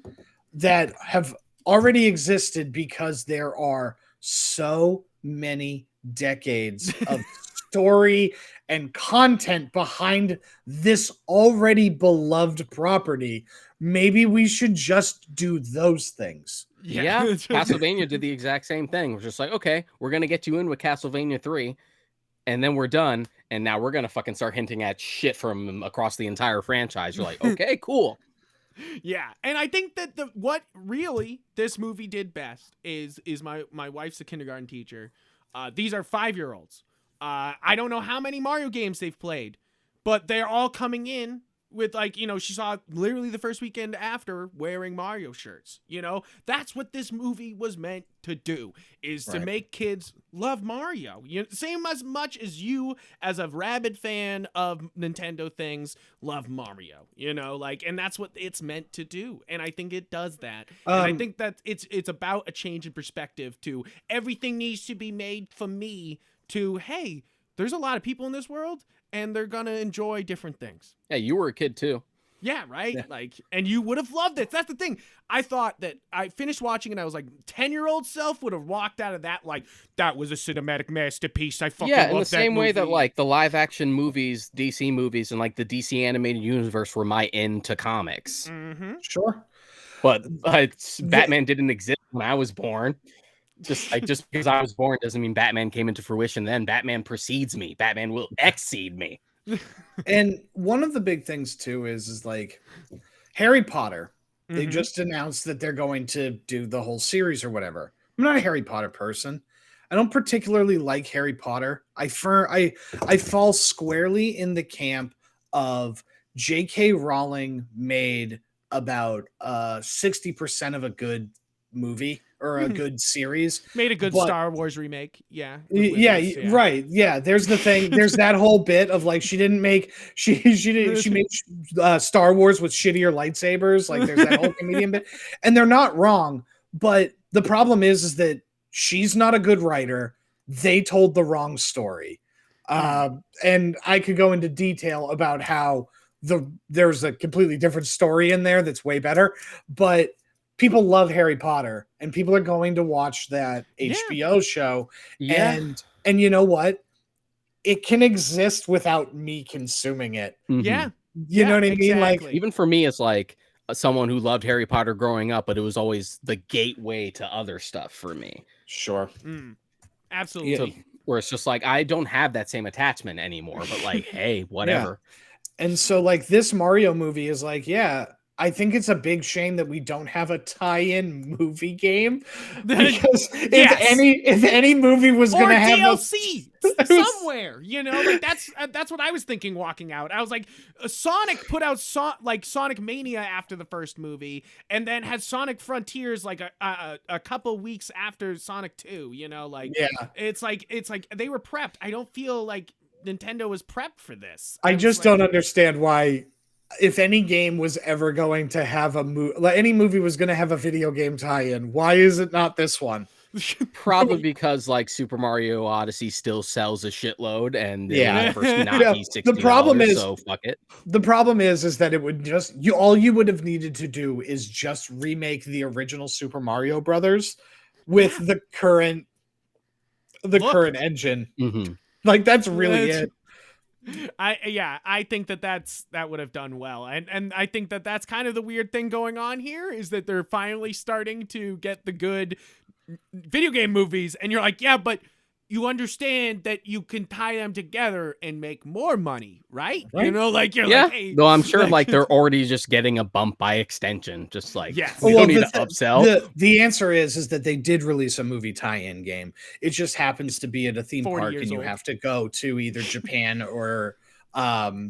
that have already existed because there are so many decades of story and content behind this already beloved property, maybe we should just do those things. Yeah. Castlevania did the exact same thing. We're just like, okay, we're going to get you in with Castlevania 3, and then we're done. And now we're going to fucking start hinting at shit from across the entire franchise. You're like, okay, cool. Yeah, and I think that what really this movie did best is my wife's a kindergarten teacher. These are 5-year-olds. I don't know how many Mario games they've played, but they're all coming in with, like, you know, she saw literally the first weekend after wearing Mario shirts. You know, that's what this movie was meant to do, is to make kids love Mario. You know, same as much as you, as a rabid fan of Nintendo things, love Mario. You know, like, and that's what it's meant to do. And I think it does that. And I think that it's about a change in perspective to everything needs to be made for me to, hey, there's a lot of people in this world, and they're gonna enjoy different things. Yeah, you were a kid too. Yeah, right? Yeah. Like, and you would have loved it. That's the thing. I thought that I finished watching and I was like, 10-year-old self would have walked out of that like, that was a cinematic masterpiece. I fucking loved that. Yeah, in the same way that like the live action movies, DC movies, and like the DC animated universe were my in to comics. Sure. But Batman didn't exist when I was born. Just because I was born doesn't mean Batman came into fruition. Then Batman precedes me. Batman will exceed me. And one of the big things too is like Harry Potter. They just announced that they're going to do the whole series or whatever. I'm not a Harry Potter person. I don't particularly like Harry Potter. I fall squarely in the camp of J.K. Rowling made about 60% of a good movie or a good series. Made a good Star Wars remake. Yeah. Right. Yeah. There's the thing. There's that whole bit of like, she made Star Wars with shittier lightsabers. Like there's that whole comedian bit, and they're not wrong. But the problem is that she's not a good writer. They told the wrong story. And I could go into detail about how there's a completely different story in there that's way better, but people love Harry Potter and people are going to watch that HBO show. And you know what? It can exist without me consuming it. Yeah. You know what I mean? Like, even for me, it's like someone who loved Harry Potter growing up, but it was always the gateway to other stuff for me. Sure. Absolutely. So, where it's just like, I don't have that same attachment anymore, but like, hey, whatever. Yeah. And so like this Mario movie is like, I think it's a big shame that we don't have a tie-in movie game, because if any movie was going to have DLC somewhere, you know, like that's what I was thinking walking out. I was like, Sonic put out Sonic Mania after the first movie, and then had Sonic Frontiers like a couple weeks after Sonic 2. You know, like it's like they were prepped. I don't feel like Nintendo was prepped for this. I was just like, don't understand why, if any game was ever going to have any movie was going to have a video game tie-in, why is it not this one? Probably because like Super Mario Odyssey still sells a shitload, and it Yeah. would never not Yeah, be $60. the problem is- so fuck it. The problem is that it would just all you would have needed to do is just remake the original Super Mario Brothers with the current current engine. Mhm. Like that's really That's- it. I think that would have done well, and I think that's kind of the weird thing going on here is that they're finally starting to get the good video game movies, and you're like, yeah, but you understand that you can tie them together and make more money, right? Right. You know, like you're Yeah, like, hey, though I'm sure like they're already just getting a bump by extension. Just like Yes. we Well, don't need the to th- upsell. The answer is that they did release a movie tie-in game. It just happens to be at a theme 40 park, years and you old. have to go to either Japan or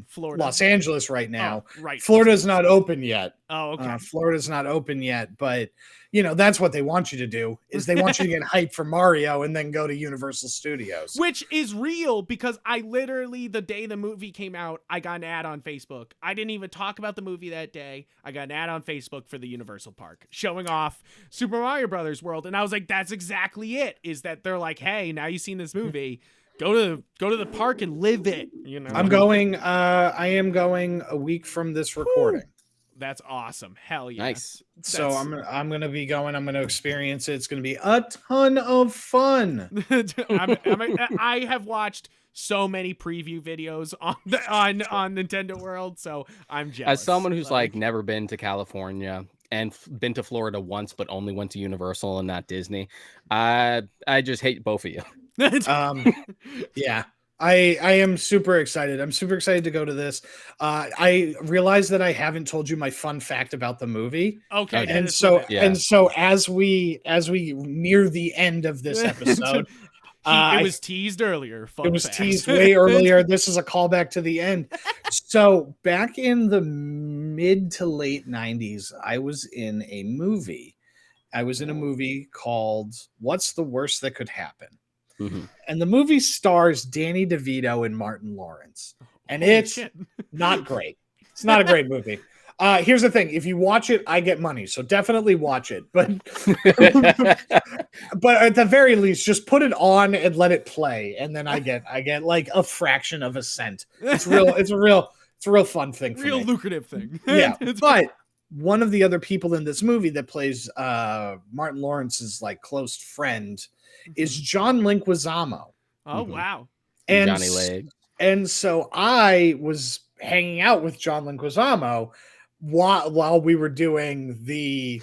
Florida. Los Angeles right now. Oh, right. Florida's not open yet. Oh, okay. Florida's not open yet, but that's what they want you to do is they want you to get hyped for Mario and then go to Universal Studios. Which is real because I literally, the day the movie came out, I got an ad on Facebook. I didn't even talk about the movie that day. I got an ad on Facebook for the Universal Park showing off Super Mario Brothers World. And I was like, that's exactly it, is that they're like, hey, now you've seen this movie. Go to the park and live it. I'm going, I am going a week from this recording. That's awesome. Hell yeah. Nice. So I'm gonna be going. I'm gonna experience it. It's gonna be a ton of fun. I have watched so many preview videos on Nintendo World, so I'm jealous. As someone who's like never been to California and been to Florida once, but only went to Universal and not Disney, I just hate both of you. Yeah. I am super excited. I'm super excited to go to this. I realize that I haven't told you my fun fact about the movie. Okay, And so Yeah. and so as we near the end of this episode, it was teased earlier. it was teased way earlier. This is a callback to the end. So back in the mid to late 90s, I was in a movie. I was in a movie called What's the Worst That Could Happen? Mhm. And the movie stars Danny DeVito and Martin Lawrence. And Holy it's shit. not great. It's not a great movie. Here's the thing. If you watch it, I get money. So definitely watch it. But at the very least, just put it on and let it play. And then I get like a fraction of a cent. It's a real fun thing for Real me. lucrative thing. Yeah. But one of the other people in this movie that plays Martin Lawrence's like close friend is John Leguizamo. Oh Mhm. wow. And Johnny Leg. and so I was hanging out with John Leguizamo while we were doing the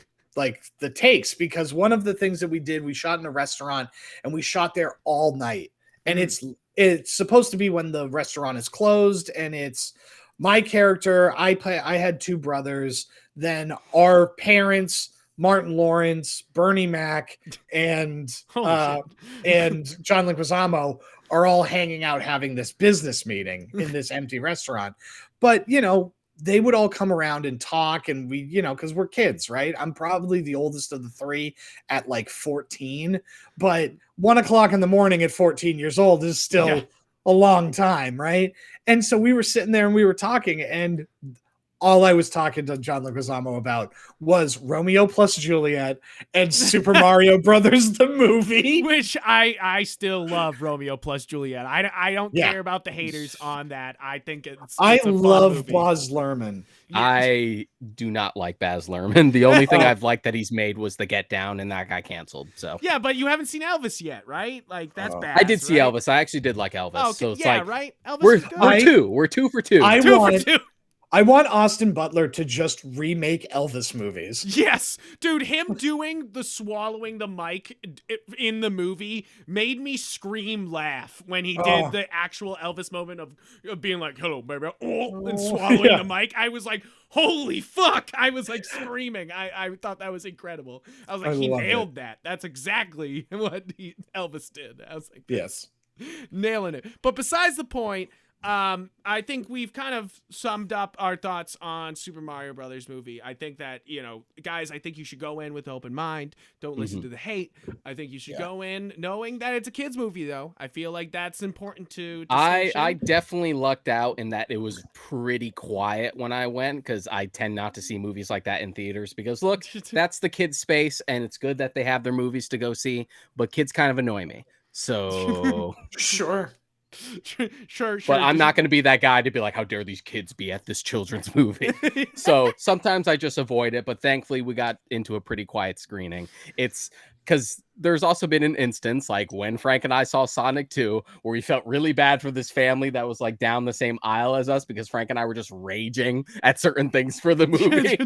takes, because one of the things that we did, we shot in a restaurant and we shot there all night. And it's supposed to be when the restaurant is closed, and it's my character. I had two brothers, then our parents, Martin Lawrence, Bernie Mac, and Holy and John Leguizamo are all hanging out having this business meeting in this empty restaurant. But they would all come around and talk, and we, because we're kids, right? I'm probably the oldest of the three at like 14, but 1 o'clock in the morning at 14 years old is still a long time, right? And so we were sitting there and we were talking, and all I was talking to John Leguizamo about was Romeo plus Juliet and Super Mario Brothers the movie. Which I still love Romeo plus Juliet. I don't Yeah. care about the haters on that. I think it's I a fun love movie. Baz Luhrmann. I do not like Baz Luhrmann. The only thing Oh. I've liked that he's made was The Get Down, and that got canceled. So Yeah, but you haven't seen Elvis yet, right? Like that's bad. I did see right? Elvis. I actually did like Elvis. Oh, okay. So it's yeah, like right. Elvis we're is good. we're two for two. I Two want for two. I want Austin Butler to just remake Elvis movies. Yes, dude, him doing the swallowing the mic in the movie made me scream laugh when he did Oh. the actual Elvis moment of being like, "Hello, baby," and swallowing the mic. I was like, "Holy fuck!" I was like screaming. I thought that was incredible. I was like, I he loved nailed that. That's exactly what Elvis did. I was like, Yes. nailing it. But besides the point, I think we've kind of summed up our thoughts on Super Mario Brothers movie. I think that, guys, I think you should go in with an open mind. Don't listen to the hate. I think you should go in knowing that it's a kid's movie, though. I feel like that's important to distinction. I definitely lucked out in that it was pretty quiet when I went, because I tend not to see movies like that in theaters, because look, that's the kids' space, and it's good that they have their movies to go see, but kids kind of annoy me. So Sure. Sure. But I'm not going to be that guy to be like, how dare these kids be at this children's movie? So sometimes I just avoid it, but thankfully we got into a pretty quiet screening. It's because there's also been an instance like when Frank and I saw Sonic 2 where we felt really bad for this family that was like down the same aisle as us, because Frank and I were just raging at certain things for the movie.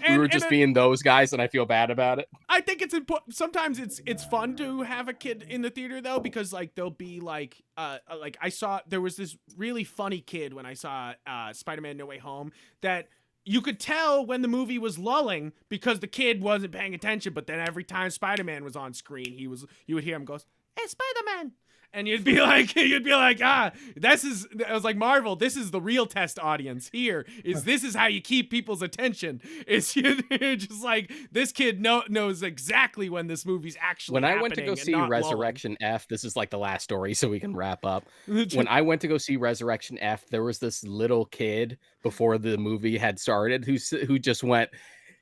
We were just being those guys, and I feel bad about it. I think it's important. Sometimes it's fun to have a kid in the theater, though, because like they'll be like I saw there was this really funny kid when I saw Spider-Man No Way Home that you could tell when the movie was lulling because the kid wasn't paying attention, but then every time Spider-Man was on screen, you would hear him go, "Hey, Spider-Man." And you'd be like, I was like, Marvel, this is the real test audience here. This is how you keep people's attention. You're just like, this kid knows exactly when this movie's actually When happening. I went to go see Resurrection F, this is like the last story so we can wrap up. Lulling. When I went to go see Resurrection F, there was this little kid before the movie had started who just went,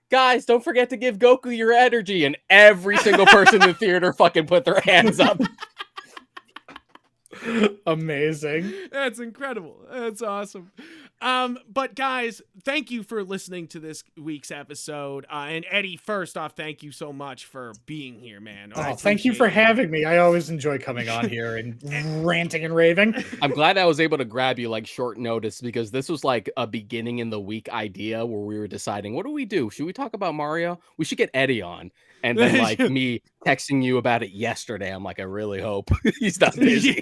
"Guys, don't forget to give Goku your energy." And every single person in the theater fucking put their hands up. Amazing. That's incredible. That's awesome. But guys, thank you for listening to this week's episode. And Eddie, first off, thank you so much for being here, man. Thank you for having me. I always enjoy coming on here and ranting and raving. I'm glad I was able to grab you like short notice, because this was like a beginning in the week idea where we were deciding, what do we do? Should we talk about Mario? We should get Eddie on. And then like me texting you about it yesterday, I'm like, I really hope he's not busy.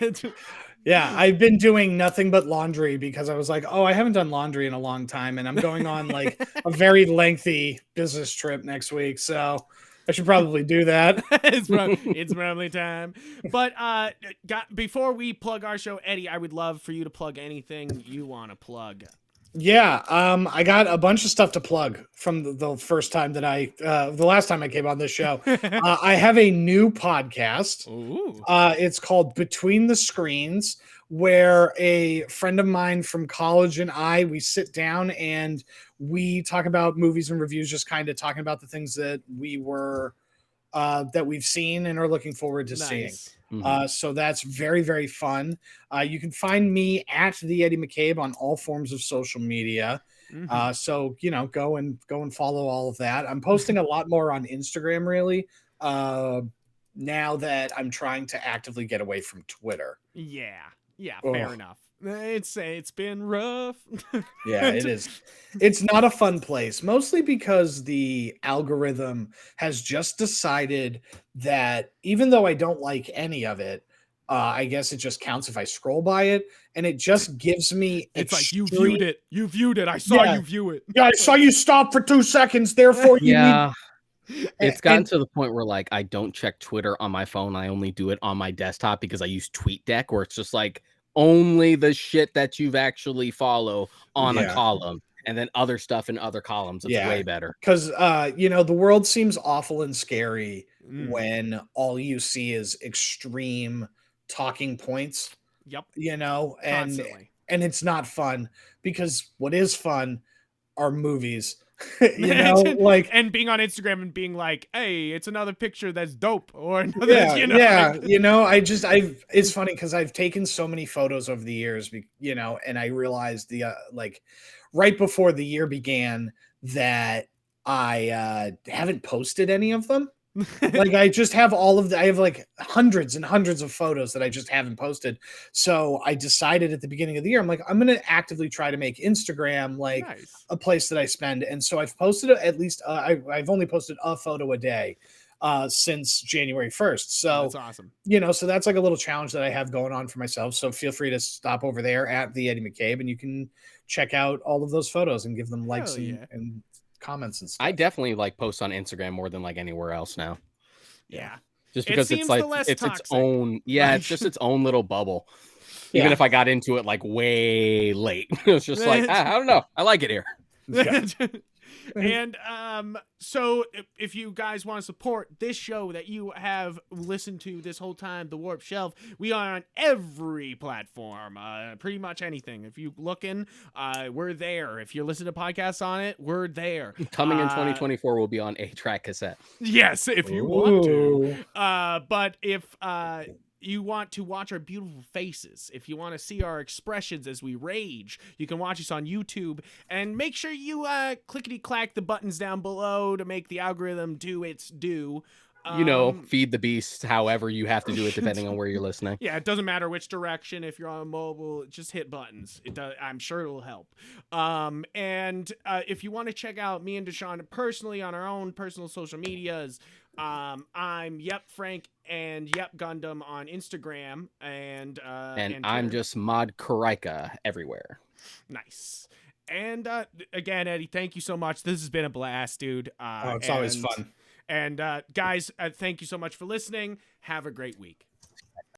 Yeah, I've been doing nothing but laundry because I was like, oh, I haven't done laundry in a long time, and I'm going on like a very lengthy business trip next week, so I should probably do that. It's probably time. But before we plug our show, Eddie, I would love for you to plug anything you want to plug. Yeah, I got a bunch of stuff to plug from the first time that the last time I came on this show. I have a new podcast. Ooh. It's called Between the Screens, where a friend of mine from college and we sit down and we talk about movies and reviews, just kind of talking about the things that we've seen and are looking forward to seeing. So that's very, very fun. You can find me at the Eddie McCabe on all forms of social media. So, go and follow all of that. I'm posting a lot more on Instagram, really, now that I'm trying to actively get away from Twitter. Yeah, fair enough. It's been rough. Yeah, it is. It's not a fun place, mostly because the algorithm has just decided that even though I don't like any of it, I guess it just counts if I scroll by it, and it just gives me. It's like you viewed it. You viewed it. I saw you view it. Yeah, I saw you stop for 2 seconds. Therefore, you need. It's gotten to the point where like I don't check Twitter on my phone. I only do it on my desktop because I use TweetDeck, where it's just like only the shit that you've actually follow on a column, and then other stuff in other columns. It's way better. Because the world seems awful and scary when all you see is extreme talking points. Yep. And it's not fun, because what is fun are movies. And being on Instagram and being like, hey, it's another picture that's dope, or another, it's funny because I've taken so many photos over the years, and I realized right before the year began that I haven't posted any of them. Like I just have I have like hundreds and hundreds of photos that I just haven't posted. So I decided at the beginning of the year, I'm like, I'm going to actively try to make Instagram a place that I spend. And so I've posted at least, I've only posted a photo a day since January 1st. So that's awesome. So that's like a little challenge that I have going on for myself. So feel free to stop over there at the Eddie McCabe, and you can check out all of those photos and give them likes and comments and stuff. I definitely post on Instagram more than anywhere else now. Yeah. Just because it's its own, it's just its own little bubble. even Yeah. if I got into it like way late. It was just like, I don't know. I like it here. Yeah. And so if you guys want to support this show that you have listened to this whole time, The Warp Shelf, we are on every platform, pretty much anything. If you looking, we're there. If you're listening to podcasts on it, we're there. Coming in 2024 will be on 8-track cassette. Yes, if you want to. Ooh. But if you want to watch our beautiful faces, if you want to see our expressions as we rage, you can watch us on YouTube. And make sure you clickety-clack the buttons down below to make the algorithm do its due. Feed the beast however you have to do it, depending on where you're listening. Yeah, it doesn't matter which direction. If you're on mobile, just hit buttons. It does. I'm sure it'll help. And if you want to check out me and Deshaun personally on our own personal social medias, I'm Yep Frank and Yep Gundam on Instagram and I'm Twitter. just Mod Karika everywhere. Nice. And again, Eddie, thank you so much. This has been a blast, dude. It's always fun. And guys, thank you so much for listening. Have a great week.